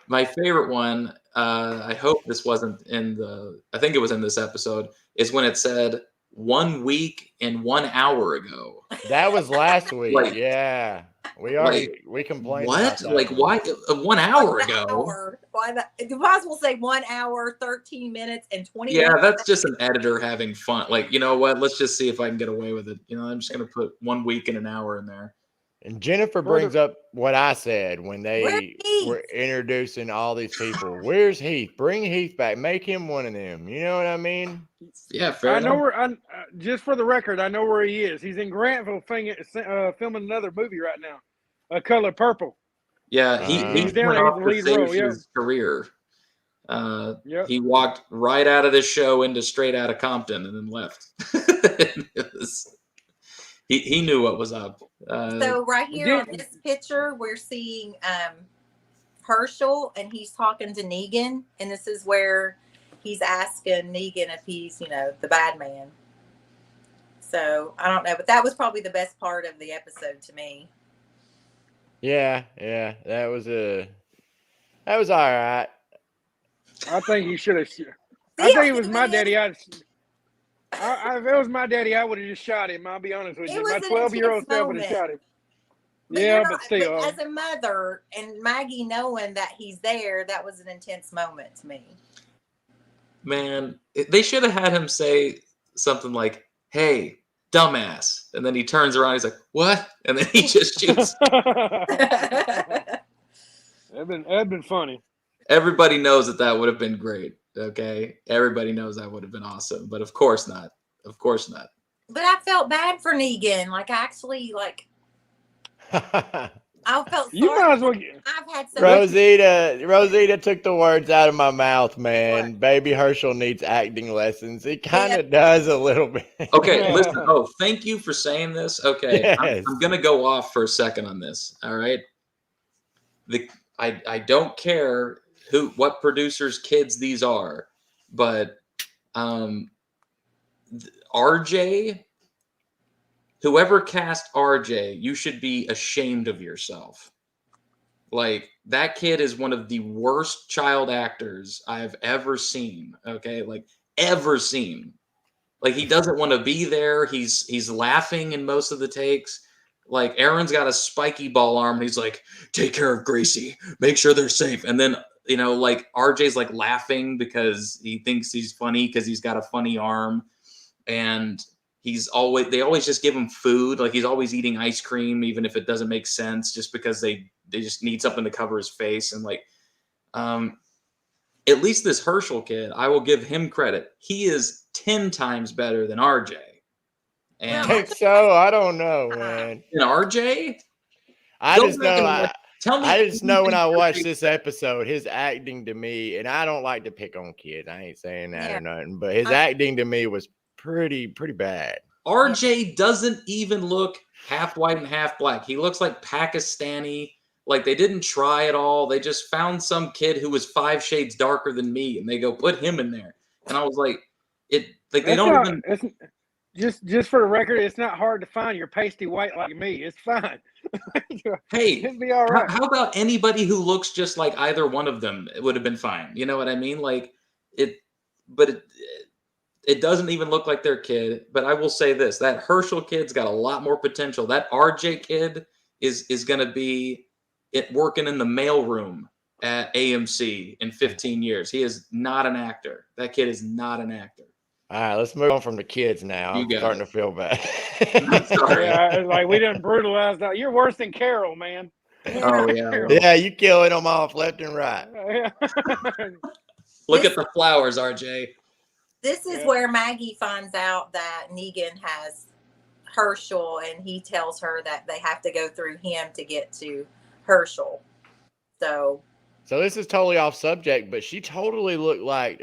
My favorite one, I hope this wasn't I think it was in this episode, is when it said 1 week and 1 hour ago. That was last week. Like- Yeah. We complained What? about that. Like, why? 1 hour ago? Why that? It's possible to say 1 hour, 13 minutes, and 20 Yeah, minutes. that's just an editor having fun. Like, you know what? Let's just see if I can get away with it. I'm just going to put 1 week and an hour in there. And Jennifer brings up what I said when they were introducing all these people. Where's Heath? Bring Heath back. Make him one of them. You know what I mean? Yeah, fair enough. I know where. Just for the record, I know where he is. He's in Grantville filming another movie right now, A Color Purple. Yeah, he He's down went there off in the to lead save role, yeah. his career. Yep. He walked right out of this show into Straight Outta Compton and then left. He knew what was up. So right here on this picture, we're seeing Herschel, and he's talking to Negan, and this is where he's asking Negan if he's, the bad man. So I don't know, but that was probably the best part of the episode to me. Yeah, that was all right. I think he should have. I think it was my daddy. If it was my daddy, I would have just shot him. I'll be honest with you. My 12-year-old self would have shot him. But still. But as a mother and Maggie knowing that he's there, that was an intense moment to me. Man, they should have had him say something like, "Hey, dumbass," and then he turns around. He's like, "What?" And then he just shoots. That'd been funny. Everybody knows that would have been great. Okay, everybody knows that would have been awesome, but of course not. Of course not. But I felt bad for Negan. I felt You sorry. might as well. I've had so Rosita took the words out of my mouth, man. What? Baby Herschel needs acting lessons. He kind of does a little bit. Okay, listen. Oh, thank you for saying this. Okay, Yes. I'm going to go off for a second on this. All right. I don't care what producers' kids these are, but RJ, whoever cast RJ, you should be ashamed of yourself. Like, that kid is one of the worst child actors I've ever seen. Okay, like ever seen. Like, he doesn't want to be there. He's laughing in most of the takes. Like, Aaron's got a spiky ball arm, and he's like, "Take care of Gracie. Make sure they're safe." And then, like, RJ's like laughing because he thinks he's funny because he's got a funny arm. And they always just give him food. Like, he's always eating ice cream, even if it doesn't make sense, just because they just need something to cover his face. And like, at least this Herschel kid, I will give him credit. He is 10 times better than RJ. And I think so. I don't know, man. RJ, I just know Tell me. I just know when I watched this episode, his acting to me, and I don't like to pick on kids. I ain't saying that Yeah. or nothing, but his acting to me was pretty bad. RJ doesn't even look half white and half black. He looks like Pakistani. Like they didn't try at all. They just found some kid who was 5 shades darker than me, and they go put him in there. And I was like, they That's don't not, even. it's just for the record, it's not hard to find. You're pasty white like me. It's fine. Hey, it'll be all right. how about anybody who looks just like either one of them? It would have been fine. You know what I mean? Like it, but it doesn't even look like their kid. But I will say this: that Herschel kid's got a lot more potential. That RJ kid is going to be working in the mailroom at AMC in 15 years. He is not an actor. That kid is not an actor. All right, let's move on from the kids now. I'm starting to feel bad. I'm sorry. Yeah, it's like we done brutalized out. You're worse than Carol, man. Oh yeah. Yeah, you killing them off left and right. Look at the flowers, RJ. This is where Maggie finds out that Negan has Herschel, and he tells her that they have to go through him to get to Herschel. So this is totally off subject, but she totally looked like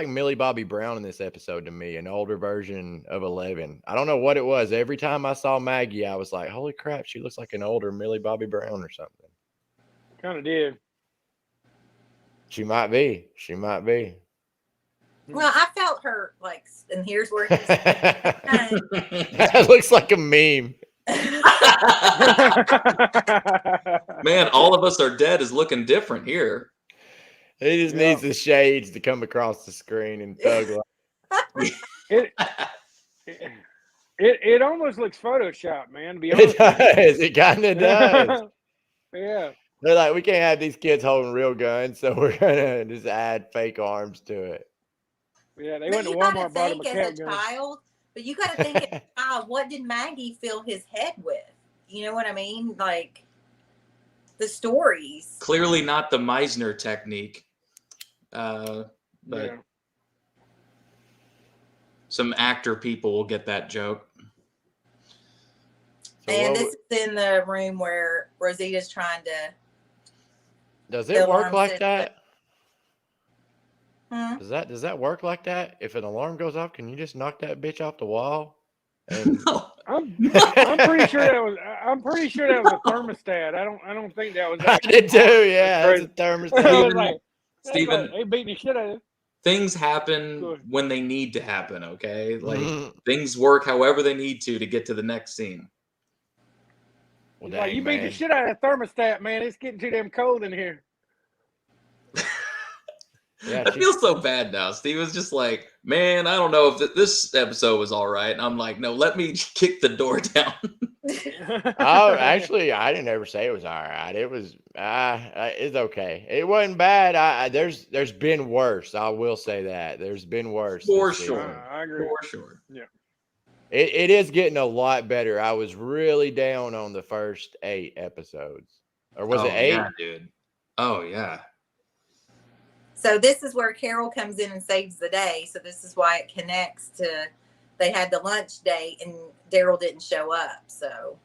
Millie Bobby Brown in this episode to me, an older version of 11. I don't know what it was. Every time I saw Maggie, I was like, holy crap, she looks like an older Millie Bobby Brown or something. Kind of did. She might be. well, I felt her like, and here's where That looks like a meme. Man, All of Us Are Dead is looking different here. He just needs the shades to come across the screen and thug like. It almost looks Photoshop, man. To be It honest, does. It kind of does. Yeah. They're like, we can't have these kids holding real guns, so we're gonna just add fake arms to it. Yeah, they but went to you Walmart, gotta bought him a think cat as a gun. child, but you gotta think as a child, what did Maggie fill his head with? You know what I mean? Like the stories. Clearly not the Meisner technique. But some actor people will get that joke. So and this is in the room where Rosita's trying to. Does it work like that? Hmm? Does that work like that? If an alarm goes off, can you just knock that bitch off the wall? And... No. I'm pretty sure that was a thermostat. I don't think that was. I did too. Yeah, that's a thermostat. Steven, they beat the shit out of it. Things happen when they need to happen. Okay, like things work however they need to get to the next scene. Well, like, you beat the shit out of that thermostat, man. It's getting too damn cold in here. Yeah, I feel so bad now. Steve was just like, man, I don't know if this episode was all right. And I'm like, no, let me kick the door down. Oh, actually, I didn't ever say it was all right. It was, it's okay. It wasn't bad. There's been worse. I will say that there's been worse. For sure. I agree. For sure. Yeah. It is getting a lot better. I was really down on the first 8 episodes. Or was it 8? Yeah, dude. Oh, yeah. So this is where Carol comes in and saves the day. So this is why it connects to they had the lunch date and Daryl didn't show up. So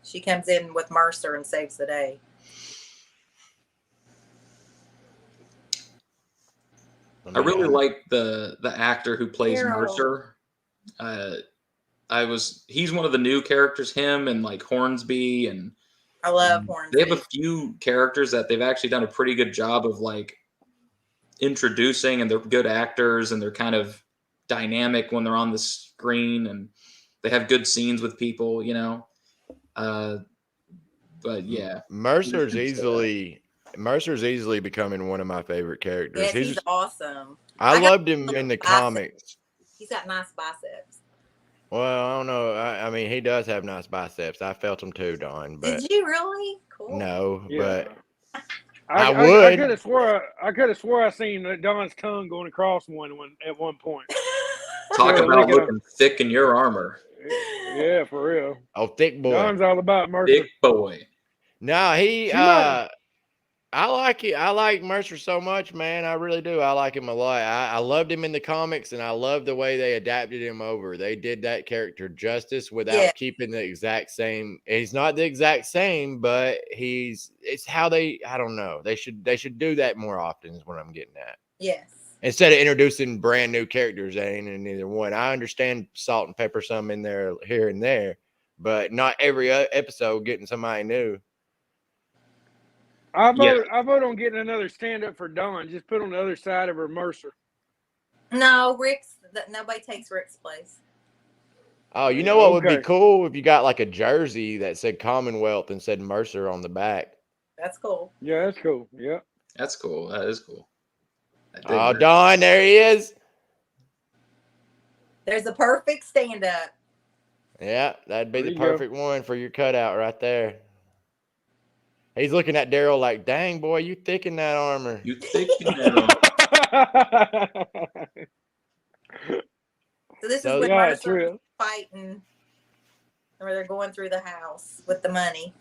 she comes in with Mercer and saves the day. I really like the actor who plays Carol. Mercer. He's one of the new characters, him and like Hornsby, and I love Hornsby. They have a few characters that they've actually done a pretty good job of like introducing, and they're good actors, and they're kind of dynamic when they're on the screen, and they have good scenes with people, you know. But yeah, Mercer's easily becoming one of my favorite characters. Yes, he's awesome. I loved him in the comics. He's got nice biceps. Well, I don't know. I mean, he does have nice biceps. I felt them too, Dawn. But did you really? Cool. No, yeah. But I would. I could have swore I seen Don's tongue going across one at one point. Talk about looking thick in your armor. Yeah, for real. Oh, thick boy. Don's all about Mercer. Thick boy. No, he. I like it. I like Mercer so much, man. I really do. I like him a lot. I loved him in the comics, and I love the way they adapted him over. They did that character justice without Yeah. keeping the exact same. He's not the exact same, but it's how they. I don't know. They should do that more often. Is what I'm getting at. Yes. Instead of introducing brand new characters that ain't in either one. I understand salt and pepper some in there here and there, but not every episode getting somebody new. I vote on getting another stand up for Dawn. Just put on the other side of her Mercer. No, nobody takes Rick's place. Oh, you know what would be Okay. cool if you got like a jersey that said Commonwealth and said Mercer on the back. That's cool. Yeah, that's cool. Yeah. That's cool. That is cool. Oh, Don, there he is. There's a perfect stand up. Yeah, that'd be There the you go. perfect one for your cutout right there. He's looking at Daryl like, dang, boy, you thick in that armor. You thick in that. So this So, is when yeah, Mercer's true. fighting, where they're going through the house with the money.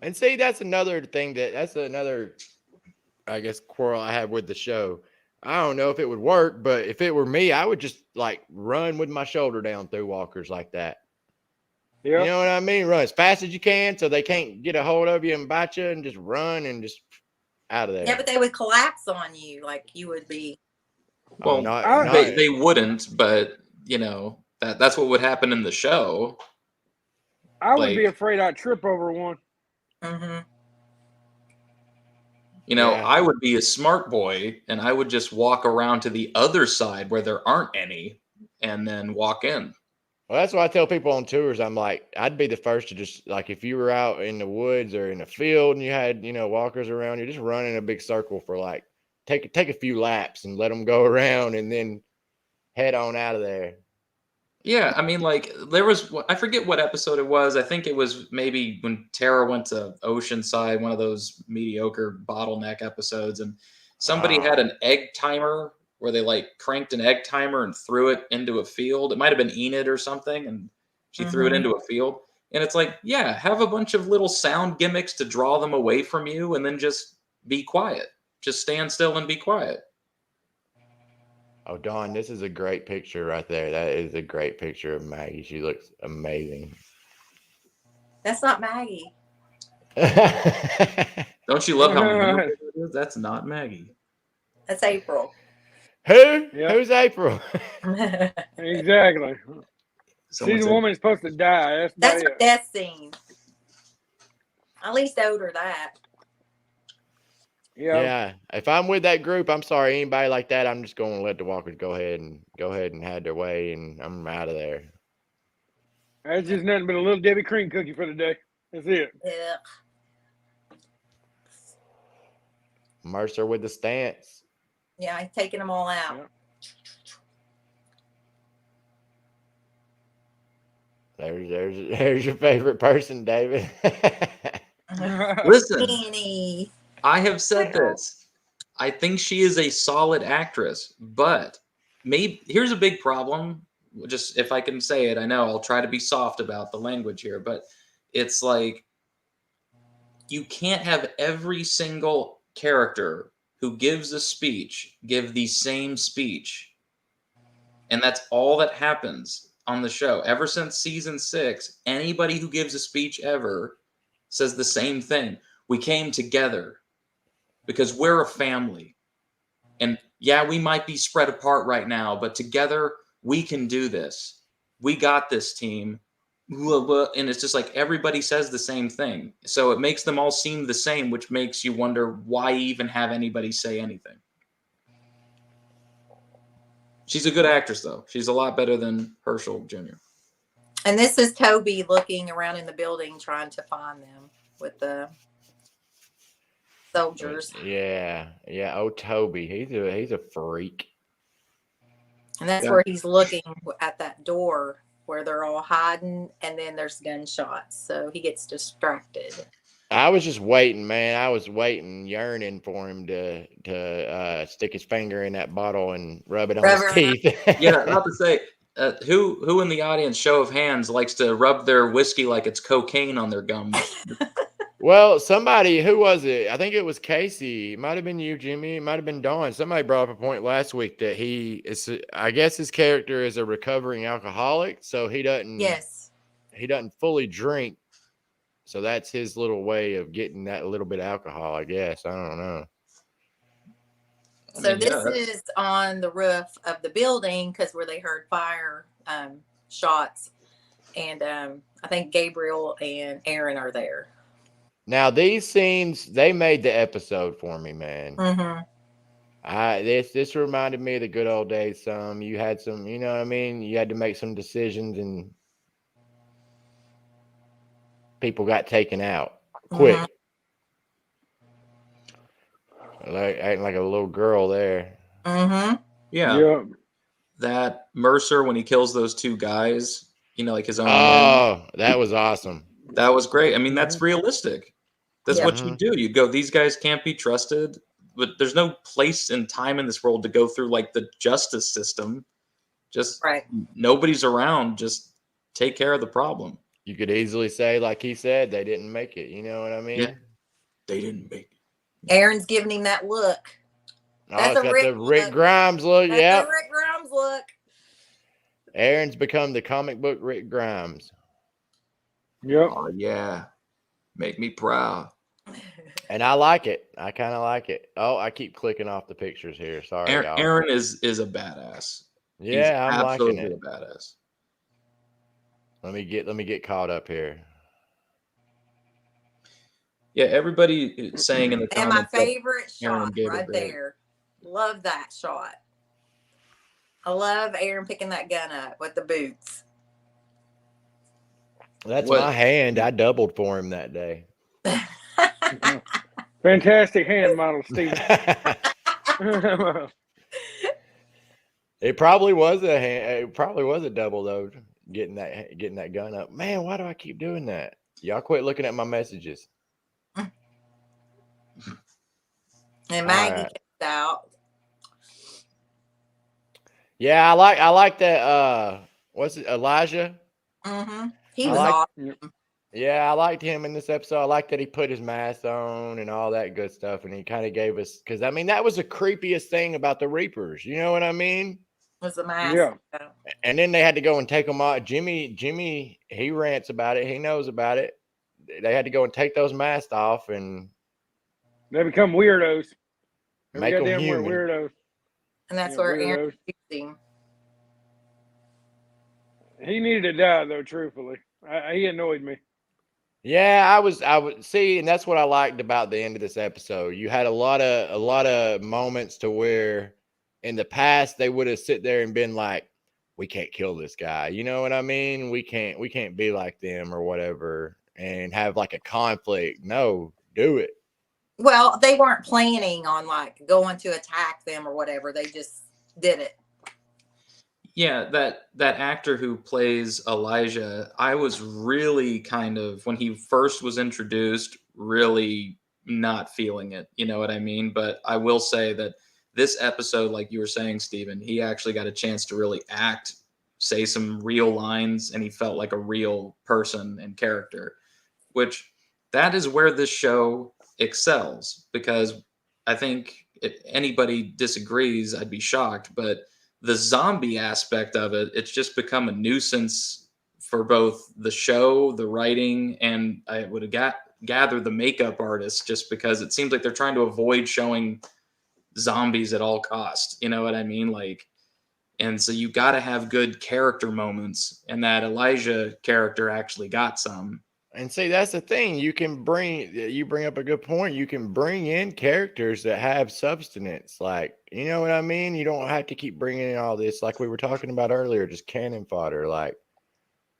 And see, that's another, I guess, quarrel I have with the show. I don't know if it would work, but if it were me, I would just like run with my shoulder down through walkers like that. Yeah. You know what I mean? Run as fast as you can so they can't get a hold of you and bite you, and just run and just out of there. Yeah, but they would collapse on you, like you would be. Well, they wouldn't, but you know that's what would happen in the show. I would be afraid I'd trip over one. Mm-hmm. You know, Yeah. I would be a smart boy and I would just walk around to the other side where there aren't any and then walk in. Well, that's what I tell people on tours. I'm like, I'd be the first to just, like, if you were out in the woods or in a field and you had, walkers around, you just run in a big circle for like, take a few laps and let them go around and then head on out of there. Yeah, I mean, like, there was, I forget what episode it was. I think it was maybe when Tara went to Oceanside, one of those mediocre bottleneck episodes, and somebody had an egg timer where they, like, cranked an egg timer and threw it into a field. It might have been Enid or something, and she threw it into a field. And it's like, yeah, have a bunch of little sound gimmicks to draw them away from you, and then just be quiet. Just stand still and be quiet. Oh, Dawn, this is a great picture right there. That is a great picture of Maggie. She looks amazing. That's not Maggie. Don't you love how many it is? That's not Maggie. That's April. Who? Yeah. Who's April? Exactly. She's a woman who's supposed to die. That's her death scene. At least owed her that. Yeah. If I'm with that group, I'm sorry, anybody like that, I'm just going to let the walkers go ahead and have their way, and I'm out of there. That's just nothing but a little Debbie cream cookie for the day. That's it. Yeah. Mercer with the stance. Yeah, he's taking them all out. There's your favorite person, David. Listen, Annie. I have said this. I think she is a solid actress, but here's a big problem. Just if I can say it, I know I'll try to be soft about the language here, but it's like you can't have every single character who gives a speech give the same speech. And that's all that happens on the show. Ever since season 6, anybody who gives a speech ever says the same thing. We came together because we're a family. And yeah, we might be spread apart right now, but together we can do this. We got this, team. And it's just like everybody says the same thing. So it makes them all seem the same, which makes you wonder why even have anybody say anything. She's a good actress, though. She's a lot better than Herschel Jr. And this is Toby looking around in the building trying to find them with the soldiers. Yeah. Oh, Toby, he's a freak. And that's where he's looking at that door where they're all hiding, and then there's gunshots. So he gets distracted. I was just waiting, man. I was waiting, yearning for him to stick his finger in that bottle and rub it on his teeth. Yeah, not to say, who in the audience, show of hands, likes to rub their whiskey like it's cocaine on their gums? Well, somebody, who was it? I think it was Casey. It might have been you, Jimmy. It might have been Dawn. Somebody brought up a point last week that he is. I guess his character is a recovering alcoholic, so he Yes. doesn't fully drink. So that's his little way of getting that little bit of alcohol. I guess I don't know. So this is on the roof of the building because where they heard fire shots, and I think Gabriel and Aaron are there. Now these scenes, they made the episode for me, man. Mm-hmm. This reminded me of the good old days. You had some, you know what I mean? You had to make some decisions and people got taken out quick. Like acting like a little girl there. Mm-hmm. Yeah. That Mercer, when he kills those two guys, you know, like his own men. That was awesome. That was great. I mean, that's realistic. That's what you do. You go, these guys can't be trusted, but there's no place and time in this world to go through like the justice system. Just nobody's around. Just take care of the problem. You could easily say, like he said, they didn't make it. You know what I mean? Yeah, they didn't make it. Aaron's giving him that look. That's got the Rick Grimes look. Yeah, Rick Grimes look. Aaron's become the comic book Rick Grimes. Yep. Oh yeah, make me proud. And I like it. I kind of like it. Oh, I keep clicking off the pictures here. Sorry, y'all. Aaron is a badass. Yeah, I'm liking it. A badass. Let me get caught up here. Yeah, everybody saying in the comments. And my favorite shot right there. Love that shot. I love Aaron picking that gun up with the boots. That's my hand. I doubled for him that day. Fantastic hand model, Steve. It probably was a hand. It probably was a double though. Getting that gun up. Man, why do I keep doing that? Y'all quit looking at my messages. And Maggie gets out. Yeah, I like that. What's it, Elijah? Mm-hmm. He was awesome. Yeah, I liked him in this episode. I like that he put his mask on and all that good stuff, and he kind of gave us, because I mean that was the creepiest thing about the Reapers. You know what I mean? Was the mask? Yeah. And then they had to go and take them off. Jimmy, he rants about it. He knows about it. They had to go and take those masks off, and they become weirdos. Make them human. Weirdos. And that's where Aaron's using. He needed to die, though. Truthfully, he annoyed me. Yeah, I would see, and that's what I liked about the end of this episode. You had a lot of moments to where, in the past, they would have sit there and been like, "We can't kill this guy." You know what I mean? We can't be like them or whatever, and have like a conflict. No, do it. Well, they weren't planning on like going to attack them or whatever. They just did it. Yeah, that actor who plays Elijah, I was really kind of, when he first was introduced, really not feeling it. You know what I mean? But I will say that this episode, like you were saying, Stephen, he actually got a chance to really act, say some real lines, and he felt like a real person and character, which that is where this show excels, because I think if anybody disagrees, I'd be shocked, but the zombie aspect of it, it's just become a nuisance for both the show, the writing, and I would gather the makeup artists, just because it seems like they're trying to avoid showing zombies at all costs. You know what I mean? Like, and so you got to have good character moments, and that Elijah character actually got some. And see, that's the thing. You bring up a good point. You can bring in characters that have substance. Like, you know what I mean? You don't have to keep bringing in all this, like we were talking about earlier, just cannon fodder. Like,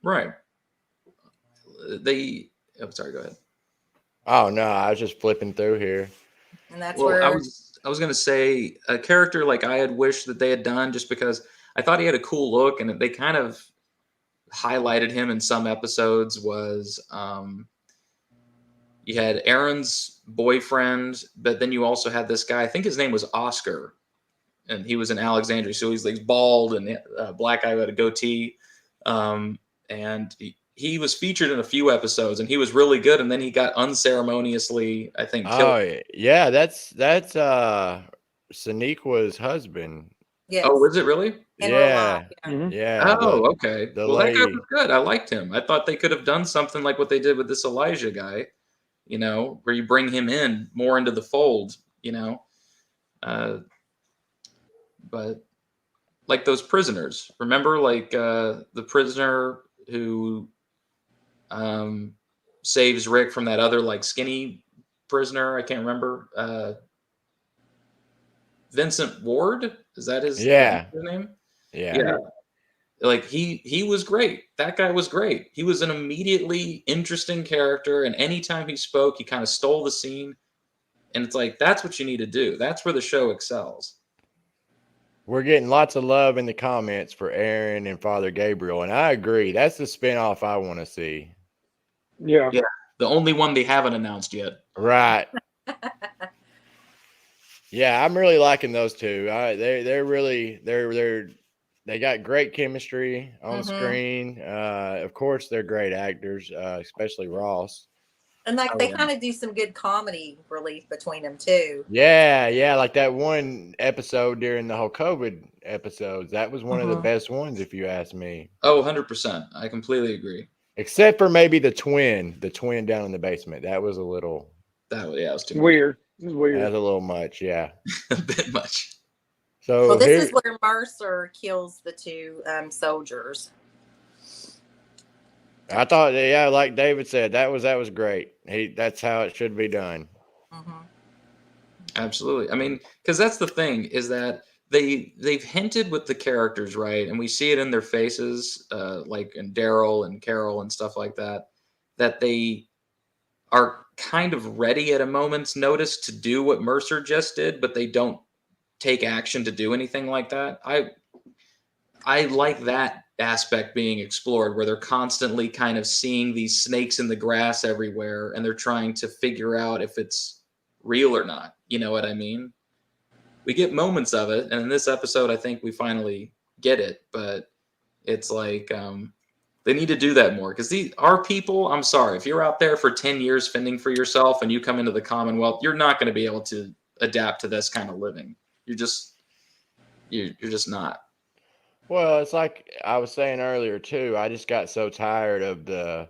right. Sorry, go ahead. Oh, no, I was just flipping through here. And that's where I was going to say a character like I had wished that they had done, just because I thought he had a cool look, and they kind of highlighted him in some episodes, was you had Aaron's boyfriend, but then you also had this guy, I think his name was Oscar, and he was in Alexandria. So he's like bald and black guy with a goatee. And he was featured in a few episodes, and he was really good. And then he got unceremoniously, I think, killed. Oh yeah, that's Sonequa's husband. Yes. Oh, was it really? In real life. Yeah, Yeah. yeah. Oh, okay. the Well, that guy lady. was good. I liked him. I thought they could have done something like what they did with this Elijah guy, where you bring him in more into the fold, but like those prisoners. Remember, like the prisoner who saves Rick from that other like skinny prisoner. I can't remember. Vincent Ward, is that his Yeah, name? yeah. Yeah. Like he was great. That guy was great. He was an immediately interesting character, and anytime he spoke, he kind of stole the scene. And it's like that's what you need to do. That's where the show excels. We're getting lots of love in the comments for Aaron and Father Gabriel, and I agree. That's the spinoff I want to see. Yeah. Yeah. The only one they haven't announced yet. Right. Yeah, I'm really liking those two. They got great chemistry on screen. Of course, they're great actors, especially Ross. And like Oh, they yeah. kind of do some good comedy relief between them too. Yeah, like that one episode during the whole COVID episodes. That was one of the best ones, if you ask me. Oh, 100%. I completely agree. Except for maybe the twin down in the basement. That was a little That was too Weird. It was That weird. was a little much, yeah. much. A bit much. So Well, this is where Mercer kills the two soldiers. I thought, yeah, like David said, that was great. That's how it should be done. Absolutely. I mean, because that's the thing is that they've hinted with the characters, right? And we see it in their faces, like in Daryl and Carol and stuff like that, that they are kind of ready at a moment's notice to do what Mercer just did, but they don't take action to do anything like that. I like that aspect being explored, where they're constantly kind of seeing these snakes in the grass everywhere, and they're trying to figure out if it's real or not. You know what I mean? We get moments of it, and in this episode, I think we finally get it. But it's like they need to do that more, because our people. I'm sorry, if you're out there for 10 years fending for yourself and you come into the Commonwealth, you're not going to be able to adapt to this kind of living. You're just not. Well, it's like I was saying earlier too. I just got so tired of the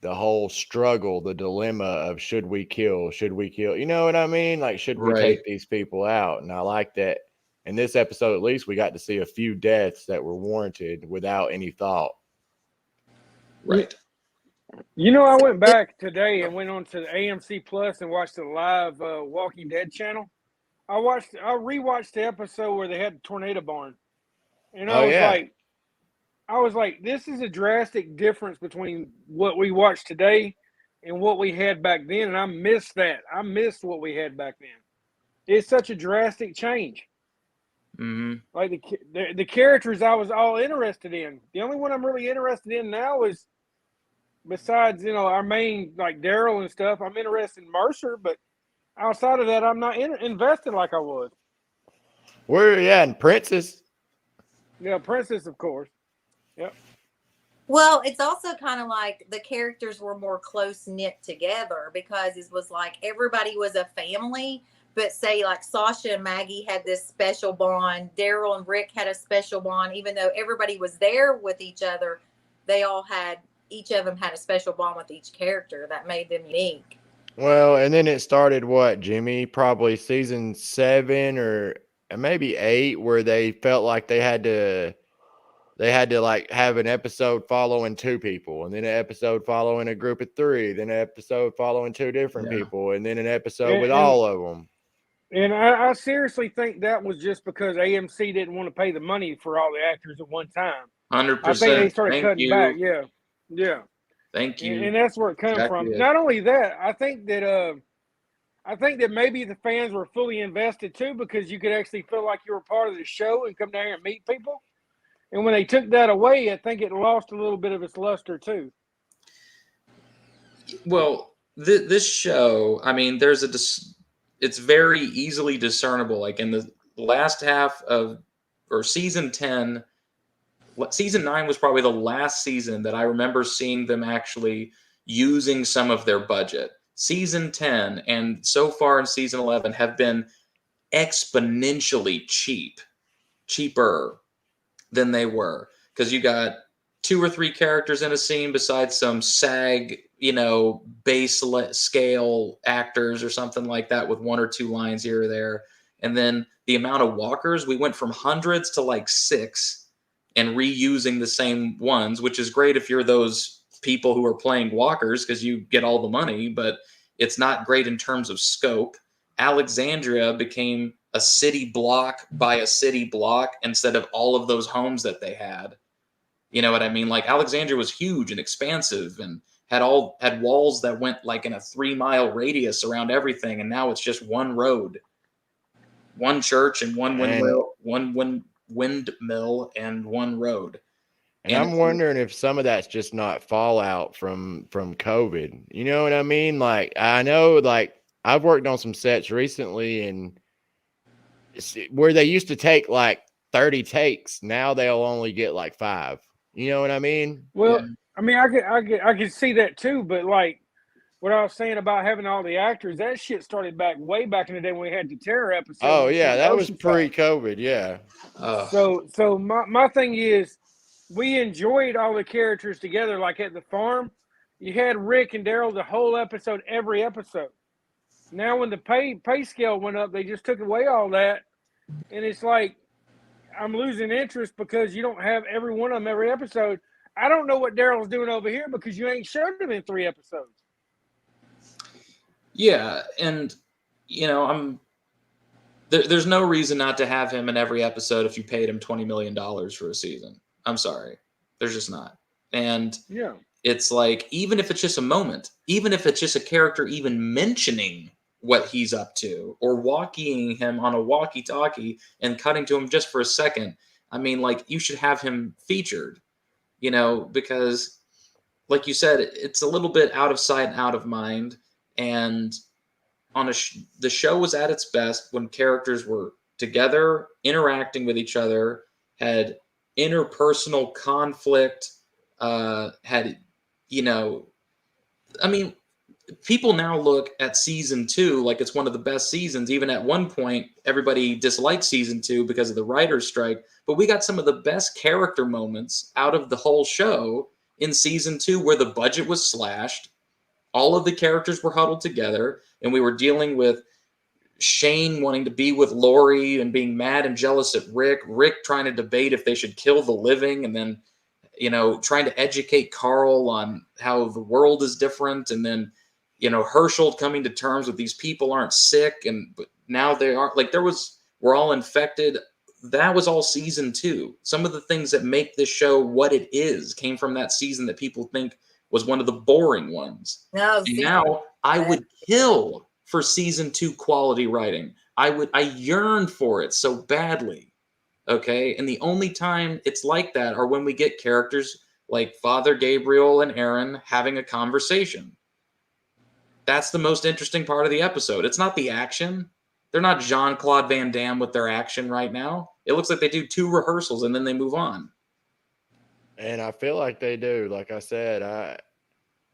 whole struggle, the dilemma of should we kill? You know what I mean? Like, should we Right. take these people out? And I like that. In this episode, at least, we got to see a few deaths that were warranted without any thought. Right. I went back today and went on to the AMC Plus and watched the live Walking Dead channel. I rewatched the episode where they had the tornado barn, and I was like, this is a drastic difference between what we watched today and what we had back then, and I missed that. I missed what we had back then. It's such a drastic change. Mm-hmm. Like the characters I was all interested in. The only one I'm really interested in now is, besides our main like Daryl and stuff, I'm interested in Mercer, but outside of that, I'm not invested like I was. And Princess. Yeah, Princess, of course. Yep. Well, it's also kind of like the characters were more close knit together, because it was like everybody was a family. But say like Sasha and Maggie had this special bond, Daryl and Rick had a special bond. Even though everybody was there with each other, each of them had a special bond with each character that made them unique. Well, and then it started Jimmy? Probably season 7 or maybe 8, where they felt like they had to like have an episode following 2 people, and then an episode following a group of 3, then an episode following 2 different people, and then an episode with all of them. And I seriously think that was just because AMC didn't want to pay the money for all the actors at one time. 100%. I think they started cutting back. Yeah. Thank you. And that's where it comes from. Not only that, I think that maybe the fans were fully invested too, because you could actually feel like you were part of the show and come down here and meet people. And when they took that away, I think it lost a little bit of its luster too. Well, this show, I mean, it's very easily discernible. Like in the last half of, or season 10, season 9 was probably the last season that I remember seeing them actually using some of their budget. Season 10 and so far in season 11 have been exponentially cheaper than they were, because you got 2 or 3 characters in a scene besides some SAG, base scale actors or something like that with 1 or 2 lines here or there. And then the amount of walkers, we went from hundreds to like 6 and reusing the same ones, which is great if you're those people who are playing walkers because you get all the money, but it's not great in terms of scope. Alexandria became a city block by a city block instead of all of those homes that they had. You know what I mean? Like Alexandria was huge and expansive and had walls that went like in a 3-mile radius around everything, and now it's just one road, one church, and one windmill, and one road. And I'm wondering if some of that's just not fallout from COVID. You know what I mean? Like, I know, like, I've worked on some sets recently, and where they used to take like 30 takes, now they'll only get like 5. You know what I mean? Well, yeah. I mean, I could see that too, but like what I was saying about having all the actors, that shit started way back in the day when we had the terror episode. Oh yeah, that was pre-COVID. Yeah. So my thing is, we enjoyed all the characters together. Like at the farm, you had Rick and Daryl the whole episode, every episode. Now when the pay scale went up, they just took away all that, and it's like I'm losing interest because you don't have every one of them every episode. I don't know what Daryl's doing over here because you ain't showed him in 3 episodes. Yeah, and there's no reason not to have him in every episode if you paid him $20 million for a season. I'm sorry. There's just not. And yeah, it's like, even if it's just a moment, even if it's just a character even mentioning what he's up to or walking him on a walkie-talkie and cutting to him just for a second, I mean, like, you should have him featured, because like you said, it's a little bit out of sight and out of mind. And on the show was at its best when characters were together, interacting with each other, had interpersonal conflict, had, I mean, people now look at season 2 like it's one of the best seasons. Even at one point, everybody disliked season 2 because of the writer's strike. But we got some of the best character moments out of the whole show in season 2, where the budget was slashed. All of the characters were huddled together, and we were dealing with Shane wanting to be with Lori and being mad and jealous at Rick trying to debate if they should kill the living, and then, trying to educate Carl on how the world is different, and then, Herschel coming to terms with these people aren't sick, but now they are. Like, we're all infected. That was all season 2. Some of the things that make this show what it is came from that season that people think was one of the boring ones. No, and now I would kill for season 2 quality writing. I yearn for it so badly. Okay. And the only time it's like that are when we get characters like Father Gabriel and Aaron having a conversation. That's the most interesting part of the episode. It's not the action. They're not Jean-Claude Van Damme with their action right now. It looks like they do 2 rehearsals and then they move on. And I feel like they do. Like I said,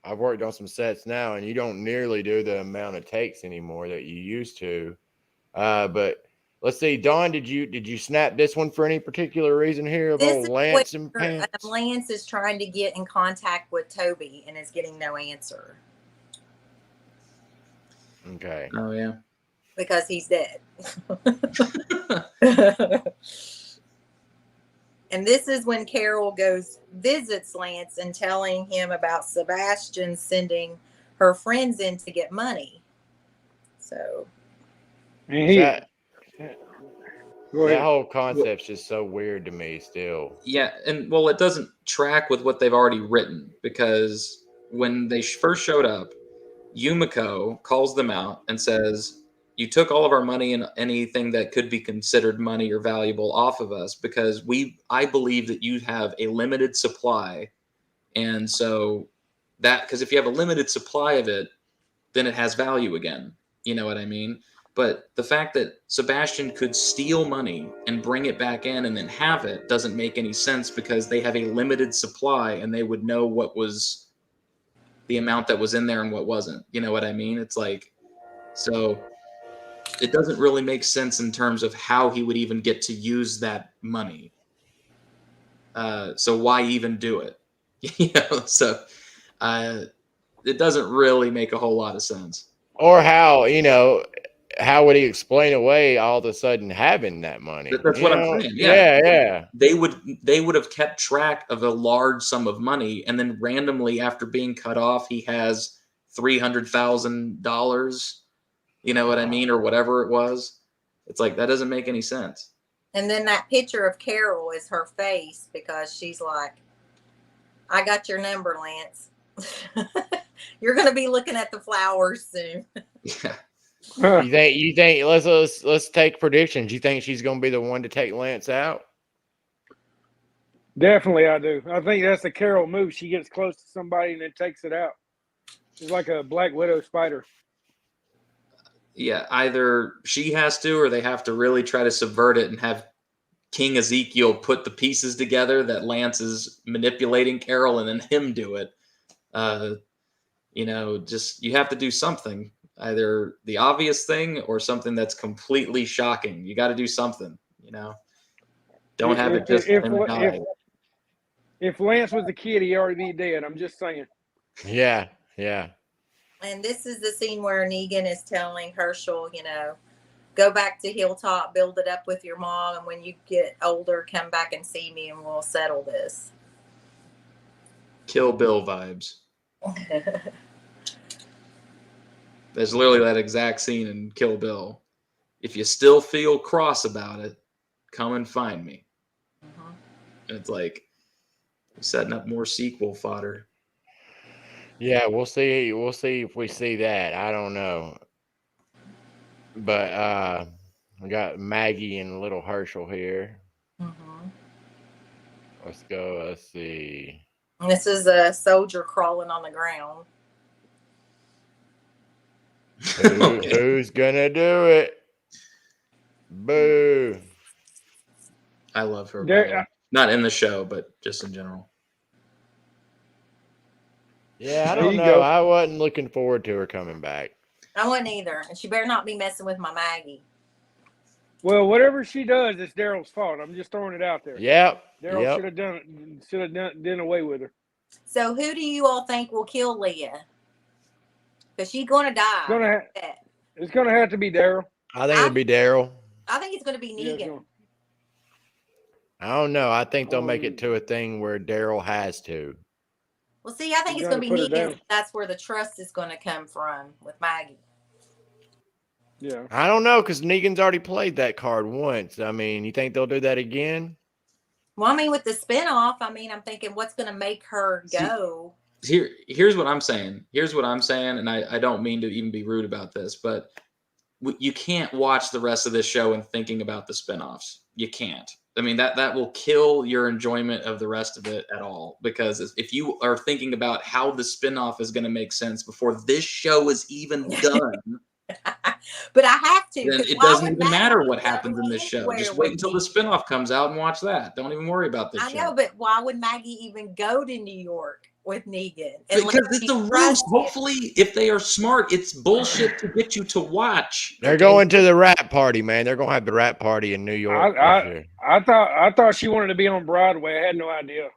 I've worked on some sets now, and you don't nearly do the amount of takes anymore that you used to. But let's see, Dawn, did you snap this one for any particular reason here of old Lance and Pants? Lance is trying to get in contact with Toby and is getting no answer. Okay. Oh yeah. Because he's dead. And this is when Carol visits Lance and telling him about Sebastian sending her friends in to get money. So. That whole concept's just so weird to me still. Yeah, and well, it doesn't track with what they've already written, because when they first showed up, Yumiko calls them out and says, "You took all of our money and anything that could be considered money or valuable off of us because I believe that you have a limited supply. And so because if you have a limited supply of it, then it has value again." You know what I mean? But the fact that Sebastian could steal money and bring it back in and then have it doesn't make any sense, because they have a limited supply and they would know what was the amount that was in there and what wasn't. You know what I mean? It's like, so it doesn't really make sense in terms of how he would even get to use that money. So why even do it? So it doesn't really make a whole lot of sense. Or how, how would he explain away all of a sudden having that money? That's what I'm saying. Yeah. They would have kept track of a large sum of money, and then randomly, after being cut off, he has $300,000. You know what I mean, or whatever it was. It's like, that doesn't make any sense. And then that picture of Carol is her face, because she's like, "I got your number, Lance. You're going to be looking at the flowers soon." Yeah. You think let's take predictions. You think she's going to be the one to take Lance out? Definitely, I do. I think that's the Carol move. She gets close to somebody and then takes it out. She's like a Black Widow spider. Yeah, either she has to, or they have to really try to subvert it and have King Ezekiel put the pieces together that Lance is manipulating Carol, and then him do it. Just, you have to do something. Either the obvious thing or something that's completely shocking. You got to do something, Don't have it just him die. If Lance was a kid, he'd already be dead. I'm just saying. Yeah. And this is the scene where Negan is telling Herschel, go back to Hilltop, build it up with your mom, and when you get older, come back and see me and we'll settle this. Kill Bill vibes. There's literally that exact scene in Kill Bill. If you still feel cross about it, come and find me. Mm-hmm. It's like, setting up more sequel fodder. Yeah, we'll see. We'll see if we see that. I don't know. But we got Maggie and little Herschel here. Mm-hmm. Let's go. Let's see. And this is a soldier crawling on the ground. Who's gonna do it? Boo. I love her. Not in the show, but just in general. Yeah, I don't know. I wasn't looking forward to her coming back. I wasn't either. And she better not be messing with my Maggie. Well, whatever she does, it's Daryl's fault. I'm just throwing it out there. Yep. Daryl should have done away with her. So who do you all think will kill Leah? Because she's going to die. It's going to have to be Daryl. I think it'll be Daryl. I think it's going to be Negan. Yeah, I don't know. I think they'll make it to a thing where Daryl has to. Well, see, I think it's going to be Negan. That's where the trust is going to come from with Maggie. Yeah. I don't know, because Negan's already played that card once. I mean, you think they'll do that again? Well, I mean, with the spinoff, I'm thinking what's going to make her go. Here's what I'm saying. And I don't mean to even be rude about this, but you can't watch the rest of this show and thinking about the spinoffs. You can't. I mean, that will kill your enjoyment of the rest of it at all. Because if you are thinking about how the spinoff is going to make sense before this show is even done, but I have to. Then it doesn't even matter what happens in this show. Just wait until the spinoff comes out and watch that. Don't even worry about this show. I know, but why would Maggie even go to New York with Negan? Because it's the rules. Hopefully, if they are smart, it's bullshit to get you to watch. They're going to the rap party, man. They're going to have the rap party in New York. I thought she wanted to be on Broadway. I had no idea.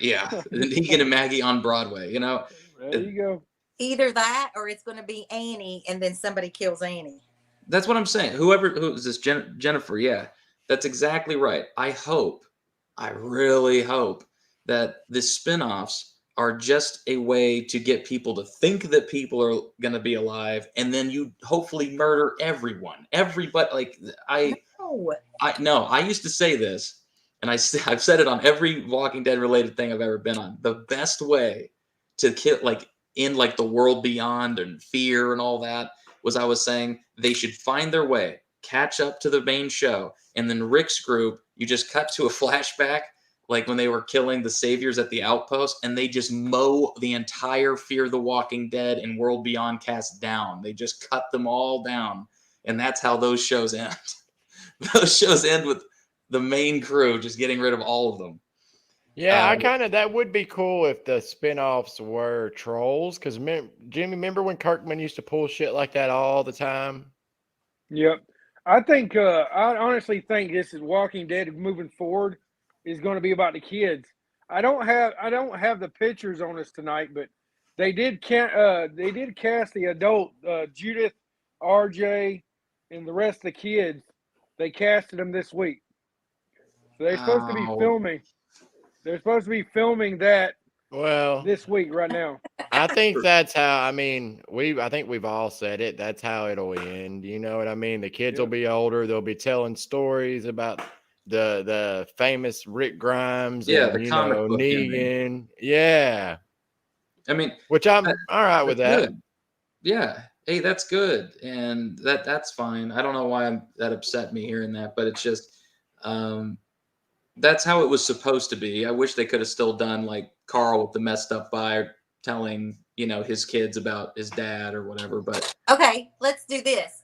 Yeah, Negan and Maggie on Broadway. There you go. Either that, or it's going to be Annie, and then somebody kills Annie. That's what I'm saying. Who is this? Jennifer? Yeah, that's exactly right. I really hope that the spinoffs are just a way to get people to think that people are going to be alive, and then you hopefully murder everyone. Everybody, like I used to say this, and I've said it on every Walking Dead related thing I've ever been on. The best way to kill, in the world beyond and fear and all that, was I was saying they should find their way, catch up to the main show, and then Rick's group, you just cut to a flashback like when they were killing the saviors at the outpost, and they just mow the entire Fear the Walking Dead and World Beyond cast down. They just cut them all down, and that's how those shows end. Those shows end with the main crew just getting rid of all of them. Yeah, that would be cool if the spinoffs were trolls. Because Jimmy, remember when Kirkman used to pull shit like that all the time? Yep. I think I honestly think this is Walking Dead moving forward is going to be about the kids. I don't have the pictures on us tonight, but they did cast the adult Judith, RJ, and the rest of the kids. They casted them this week. So they're supposed to be filming. They're supposed to be filming that this week right now. I think that's how. I mean, I think we've all said it. That's how it'll end. You know what I mean? The kids will be older. They'll be telling stories about the famous Rick Grimes. Yeah, and, the comic book Negan. Yeah. I mean, which I'm all right with that. Good. Yeah. Hey, that's good, and that's fine. I don't know why that upset me hearing that, but it's just that's how it was supposed to be. I wish they could have still done like Carl with the messed up eye telling, his kids about his dad or whatever. But okay, let's do this.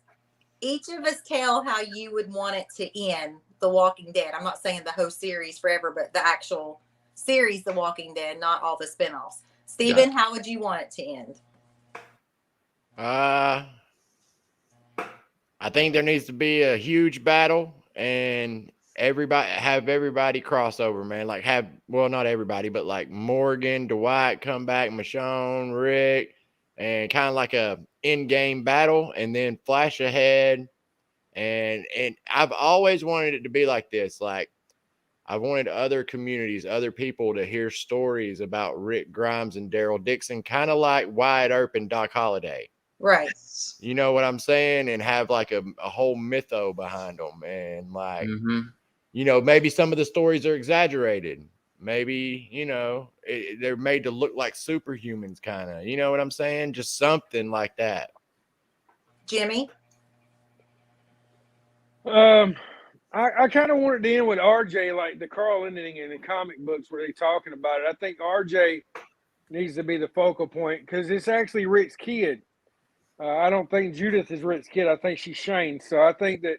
Each of us tell how you would want it to end The Walking Dead. I'm not saying the whole series forever, but the actual series, The Walking Dead, not all the spinoffs. Steven, how would you want it to end? I think there needs to be a huge battle and everybody crossover, man. Like not everybody, but like Morgan, Dwight come back, Michonne, Rick, and kind of like a in-game battle, and then flash ahead. And I've always wanted it to be like this. Like I wanted other communities, other people to hear stories about Rick Grimes and Daryl Dixon, kind of like Wyatt Earp and Doc Holliday. Right. You know what I'm saying? And have like a whole mytho behind them. And like, maybe some of the stories are exaggerated. Maybe, they're made to look like superhumans kind of. You know what I'm saying? Just something like that. Jimmy? I kind of wanted to end with RJ, like the Carl ending in the comic books where they're talking about it. I think RJ needs to be the focal point because it's actually Rick's kid. I don't think Judith is Rick's kid. I think she's Shane's. So I think that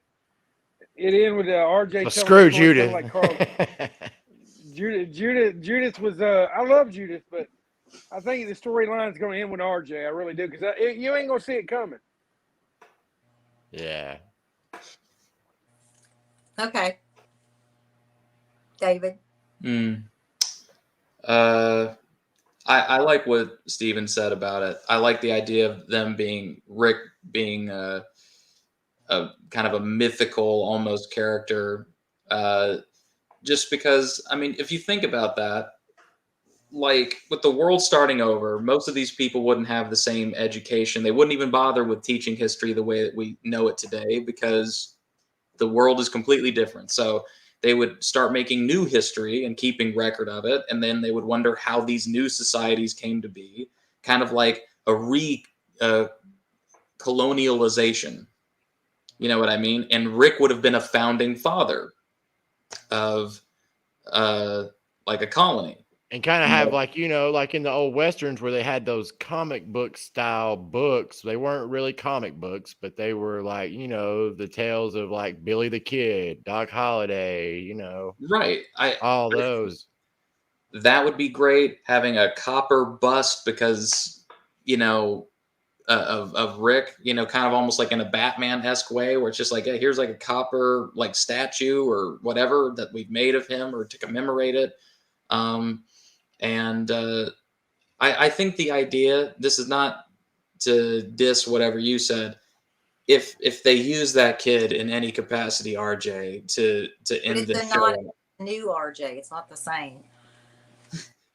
it ended with RJ. So screw Judith. Like Carl. Judith was. I love Judith, but I think the storyline is going to end with RJ. I really do because you ain't going to see it coming. Yeah. Okay. David? I like what Steven said about it. I like the idea of them Rick being a kind of a mythical almost character. Just because, I mean, if you think about that, like with the world starting over, most of these people wouldn't have the same education. They wouldn't even bother with teaching history the way that we know it today because the world is completely different. So they would start making new history and keeping record of it. And then they would wonder how these new societies came to be, kind of like a colonialization. You know what I mean? And Rick would have been a founding father of like a colony. And kind of have like in the old Westerns where they had those comic book style books. They weren't really comic books, but they were like, the tales of like Billy the Kid, Doc Holliday, Right. all those. That would be great. Having a copper bust because, of Rick, kind of almost like in a Batman-esque way where it's just like, hey, here's like a copper like statue or whatever that we've made of him or to commemorate it. I think the idea, this is not to diss whatever you said, if they use that kid in any capacity, RJ, to end the show. Not new RJ. It's not the same.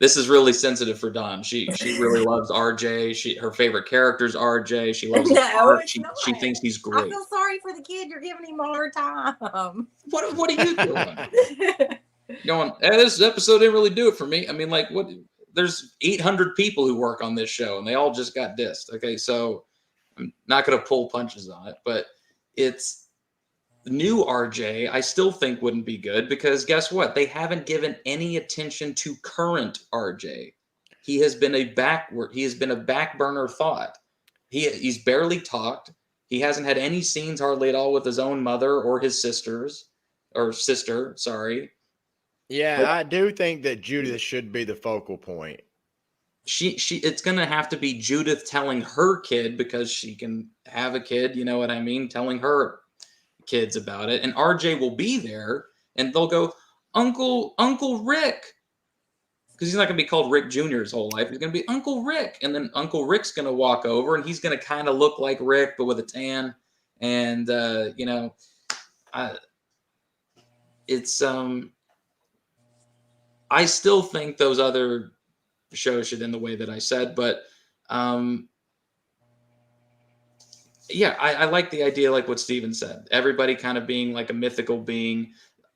This is really sensitive for Dawn. She really loves RJ. Her favorite character is RJ. She loves his art. She thinks he's great. I feel sorry for the kid. You're giving him a hard time. What are you doing? Going, this episode didn't really do it for me. I mean, like, what? There's 800 people who work on this show, and they all just got dissed. Okay, so I'm not going to pull punches on it, but new RJ, I still think wouldn't be good because guess what? They haven't given any attention to current RJ. He has been a back burner thought. He's barely talked. He hasn't had any scenes hardly at all with his own mother or his sister, sorry. Yeah, But I do think that Judith should be the focal point. it's gonna have to be Judith telling her kid because she can have a kid, you know what I mean? Telling her kids about it, and RJ will be there, and they'll go, Uncle Rick, because he's not gonna be called Rick Jr. his whole life. He's gonna be Uncle Rick, and then Uncle Rick's gonna walk over, and he's gonna kind of look like Rick but with a tan, and you know, it's I still think those other shows should end the way that I said, but yeah, I like the idea, like what Steven said. Everybody kind of being like a mythical being.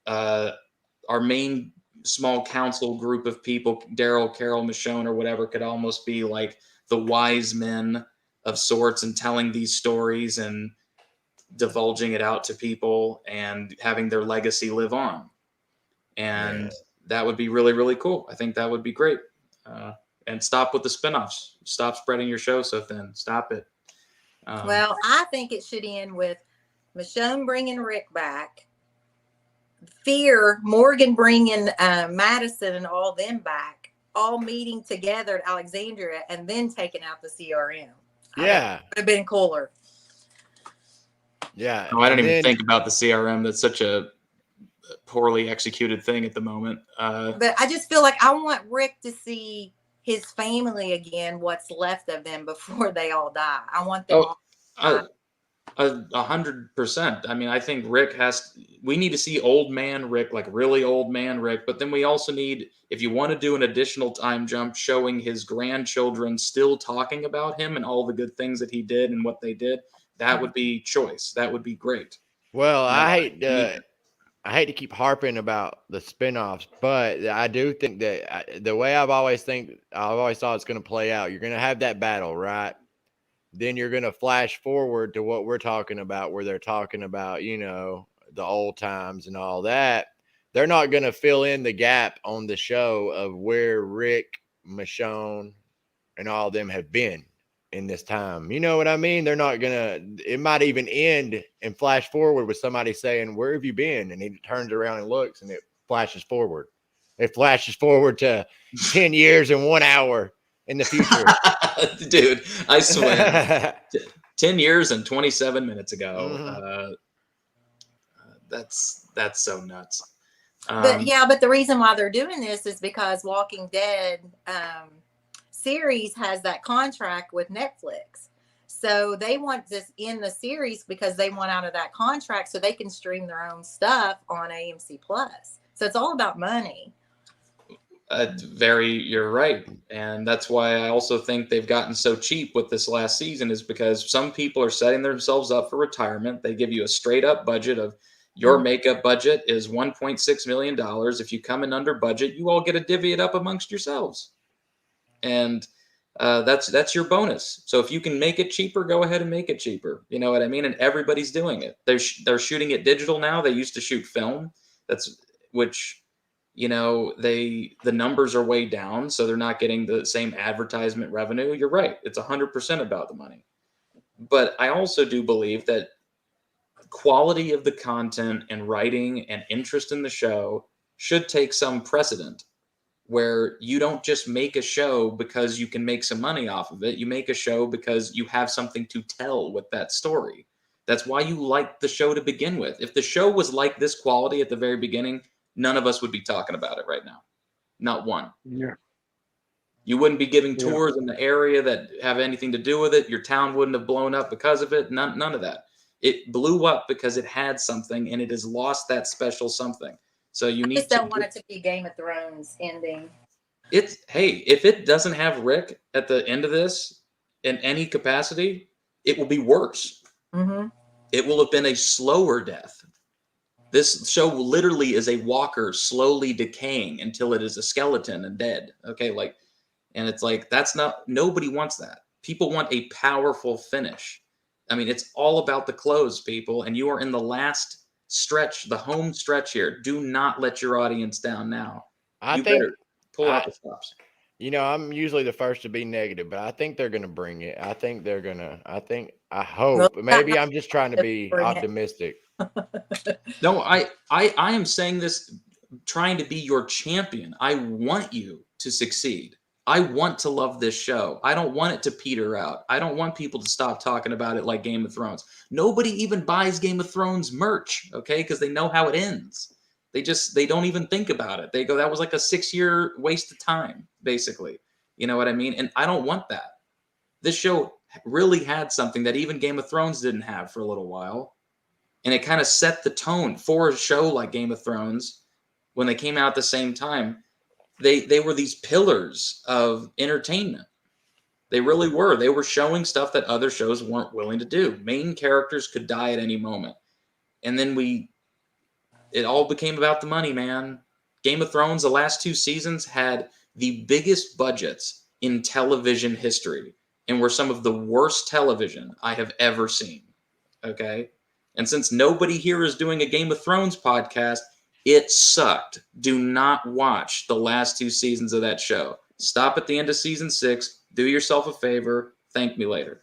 Our main small council group of people, Daryl, Carol, Michonne, or whatever, could almost be like the wise men of sorts and telling these stories and divulging it out to people and having their legacy live on. And that would be really, really cool. I think that would be great. And stop with the spinoffs. Stop spreading your show so thin. Stop it. Well, I think it should end with Michonne bringing Rick back, Morgan bringing Madison and all them back, all meeting together at Alexandria, and then taking out the CRM. Yeah, would have been cooler. Yeah, I don't even think about the CRM. That's such a poorly executed thing at the moment. But I just feel like I want Rick to see his family again, what's left of them before they all die. I want them all. 100%. I mean, I think we need to see old man Rick, like really old man Rick, but then we also need, if you want to do an additional time jump showing his grandchildren still talking about him and all the good things that he did and what they did, that would be choice. That would be great. Well, I hate to keep harping about the spinoffs, but I do think that the way I've always thought it's going to play out, you're going to have that battle, right? Then you're going to flash forward to what we're talking about, where they're talking about, you know, the old times and all that. They're not going to fill in the gap on the show of where Rick, Michonne, and all of them have been in this time. You know what I mean? They're not going to, it might even end and flash forward with somebody saying, where have you been? And he turns around and looks and it flashes forward. It flashes forward to 10 years and 1 hour in the future. Dude, I swear. 10 years and 27 minutes ago. That's so nuts. But the reason why they're doing this is because Walking Dead series has that contract with Netflix. So they want this in the series because they want out of that contract so they can stream their own stuff on AMC Plus. So it's all about money. You're right. And that's why I also think they've gotten so cheap with this last season, is because some people are setting themselves up for retirement. They give you a straight up budget of your makeup budget is $1.6 million. If you come in under budget, you all get to divvy it up amongst yourselves. And that's your bonus. So if you can make it cheaper, go ahead and make it cheaper. You know what I mean? And everybody's doing it. They're shooting it digital now. They used to shoot film. You know, the numbers are way down, so they're not getting the same advertisement revenue. You're right. It's 100% about the money. But I also do believe that quality of the content and writing and interest in the show should take some precedent, where you don't just make a show because you can make some money off of it. You make a show because you have something to tell with that story. That's why you liked the show to begin with. If the show was like this quality at the very beginning, none of us would be talking about it right now. Not one. Yeah. You wouldn't be giving tours in the area that have anything to do with it. Your town wouldn't have blown up because of it. None of that. It blew up because it had something, and it has lost that special something. So you need I just don't want it to be Game of Thrones ending. If it doesn't have Rick at the end of this in any capacity, it will be worse. Mm-hmm. It will have been a slower death. This show literally is a walker slowly decaying until it is a skeleton and dead. Okay, and it's like, nobody wants that. People want a powerful finish. I mean, it's all about the close, people, and you are in the last stretch, the home stretch here. Do not let your audience down now. I You think better pull out the stops. I'm usually the first to be negative, but I think they're going to bring it. I hope. Maybe I'm just trying to be optimistic. No, I am saying this trying to be your champion. I want you to succeed. I want to love this show. I don't want it to peter out. I don't want people to stop talking about it like Game of Thrones. Nobody even buys Game of Thrones merch, okay? Because they know how it ends. They don't even think about it. They go, that was like a 6-year waste of time, basically. You know what I mean? And I don't want that. This show really had something that even Game of Thrones didn't have for a little while. And it kind of set the tone for a show like Game of Thrones when they came out at the same time. They were these pillars of entertainment. They really were. They were showing stuff that other shows weren't willing to do. Main characters could die at any moment. And then it all became about the money, man. Game of Thrones, the last 2 seasons had the biggest budgets in television history and were some of the worst television I have ever seen. Okay? And since nobody here is doing a Game of Thrones podcast, it sucked. Do not watch the last 2 seasons of that show. Stop at the end of season 6. Do yourself a favor. Thank me later.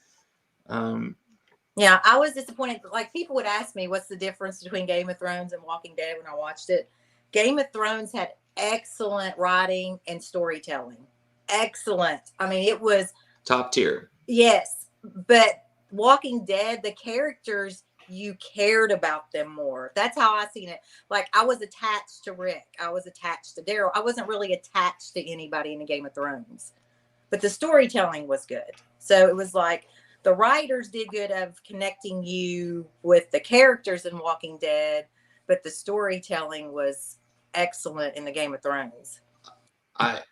Yeah, I was disappointed. Like, people would ask me, what's the difference between Game of Thrones and Walking Dead when I watched it. Game of Thrones had excellent writing and storytelling. Excellent. I mean, it was top tier. Yes, but Walking Dead, the characters, you cared about them more. That's how I seen it. Like, I was attached to Rick. I was attached to Daryl. I wasn't really attached to anybody in the Game of Thrones. But the storytelling was good. So it was like the writers did good of connecting you with the characters in Walking Dead, but the storytelling was excellent in the Game of Thrones. I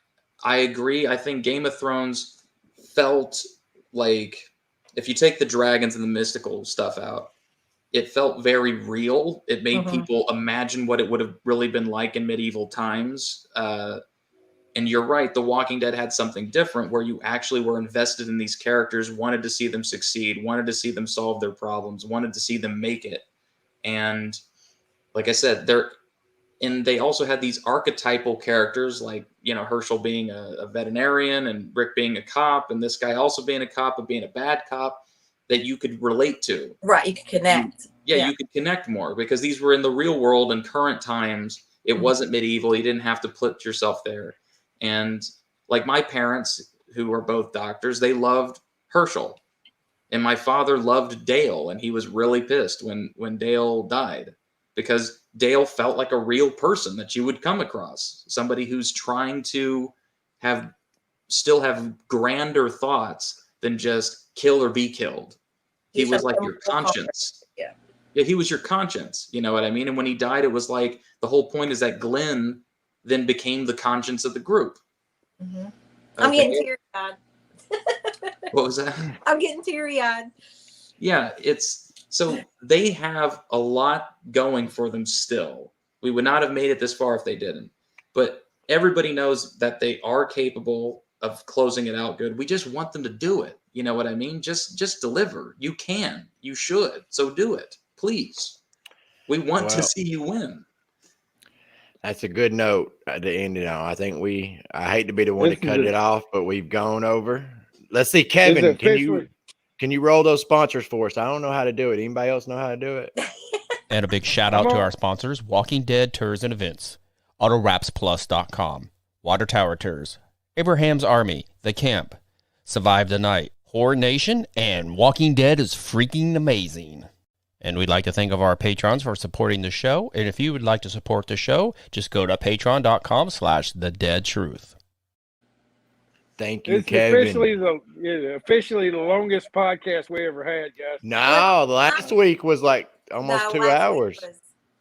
agree. I think Game of Thrones felt like, if you take the dragons and the mystical stuff out, it felt very real. It made people imagine what it would have really been like in medieval times. And you're right, The Walking Dead had something different where you actually were invested in these characters, wanted to see them succeed, wanted to see them solve their problems, wanted to see them make it. And like I said, they also had these archetypal characters, like, Herschel being a veterinarian and Rick being a cop, and this guy also being a cop but being a bad cop, that you could relate to. Right, you could connect. You could connect more because these were in the real world in current times. It wasn't medieval. You didn't have to put yourself there. And like my parents, who are both doctors, they loved Herschel. And my father loved Dale, and he was really pissed when Dale died, because Dale felt like a real person that you would come across, somebody who's trying to still have grander thoughts than just kill or be killed. He was like your conscience. Yeah, he was your conscience. You know what I mean? And when he died, it was like the whole point is that Glenn then became the conscience of the group. Okay. I'm getting teary-eyed. What was that? I'm getting teary-eyed. Yeah, so they have a lot going for them still. We would not have made it this far if they didn't. But everybody knows that they are capable of closing it out good. We just want them to do it. You know what I mean? Just deliver. You can. You should. So do it. Please. We want to see you win. That's a good note to end it on. I think I hate to be the one to cut it off, but we've gone over. Let's see, Kevin, can you roll those sponsors for us? I don't know how to do it. Anybody else know how to do it? And a big shout out to our sponsors, Walking Dead Tours and Events, AutoWrapsPlus.com, Water Tower Tours, Abraham's Army, The Camp, Survive the Night, Horror Nation, and Walking Dead is freaking amazing. And we'd like to thank our patrons for supporting the show. And if you would like to support the show, just go to patreon.com/thedeadtruth. Thank you, it's Kevin. Officially the longest podcast we ever had, guys. No, the last week was like almost 2 hours.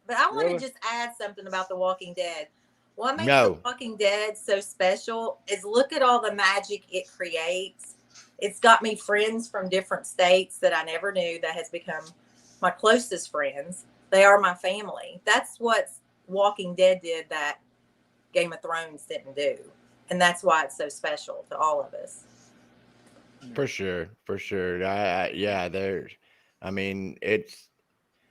But I want to just add something about The Walking Dead. What makes The Walking Dead so special is look at all the magic it creates. It's got me friends from different states that I never knew that has become my closest friends. They are my family. That's what Walking Dead did that Game of Thrones didn't do. And that's why it's so special to all of us. For sure.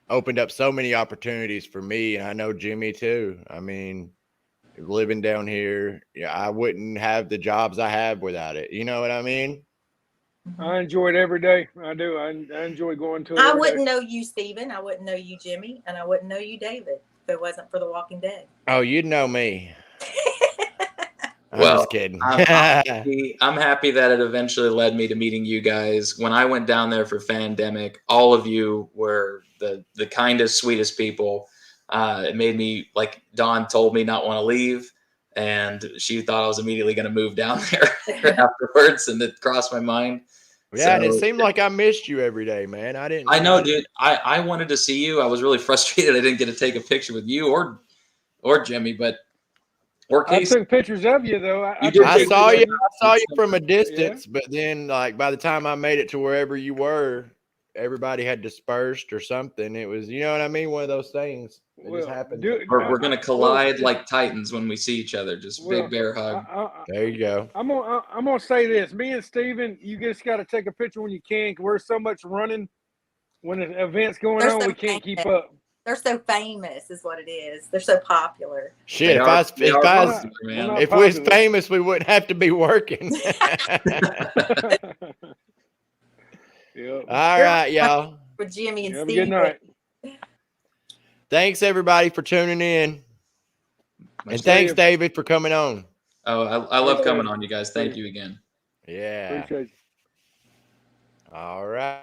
opened up so many opportunities for me, and I know Jimmy too. I mean, living down here, yeah, I wouldn't have the jobs I have without it. You know what I mean? I enjoy it every day. I do. I enjoy going to it. I every wouldn't day. know you, Stephen. I wouldn't know you, Jimmy, and I wouldn't know you, David, if it wasn't for The Walking Dead. Oh, you'd know me. I'm Well, just kidding. I'm happy that it eventually led me to meeting you guys. When I went down there for Fandemic, all of you were the kindest, sweetest people. It made me, like Dawn told me, not want to leave. And she thought I was immediately going to move down there afterwards. And it crossed my mind. Yeah, and it So- seemed like I missed you every day, man. I didn't. I know, dude. I wanted to see you. I was really frustrated I didn't get to take a picture with you or Jimmy, but or I Casey. took pictures of you though. You took did. I pictures saw of you. I saw you from a Yeah. distance, but then, like, by the time I made it to wherever you were, everybody had dispersed or something. It was, you know what I mean, one of those things. It just happened. We're going to collide like titans when we see each other. Just big bear hug. There you go. I'm gonna say this. Me and Steven, you just got to take a picture when you can. 'Cause we're so much running when the event's going They're on, so we can't keep famous. up. They're so famous, is what it is. They're so popular. Shit, They if are- I they are was popular, man. not if we was popular. famous, we wouldn't have to be working. Yep. All right, y'all. With Jimmy and Have a good Stephen. night. Thanks everybody for tuning in, and thanks David for coming on. Oh, I love coming on, you guys. Thank you again. Yeah. Appreciate you. All right.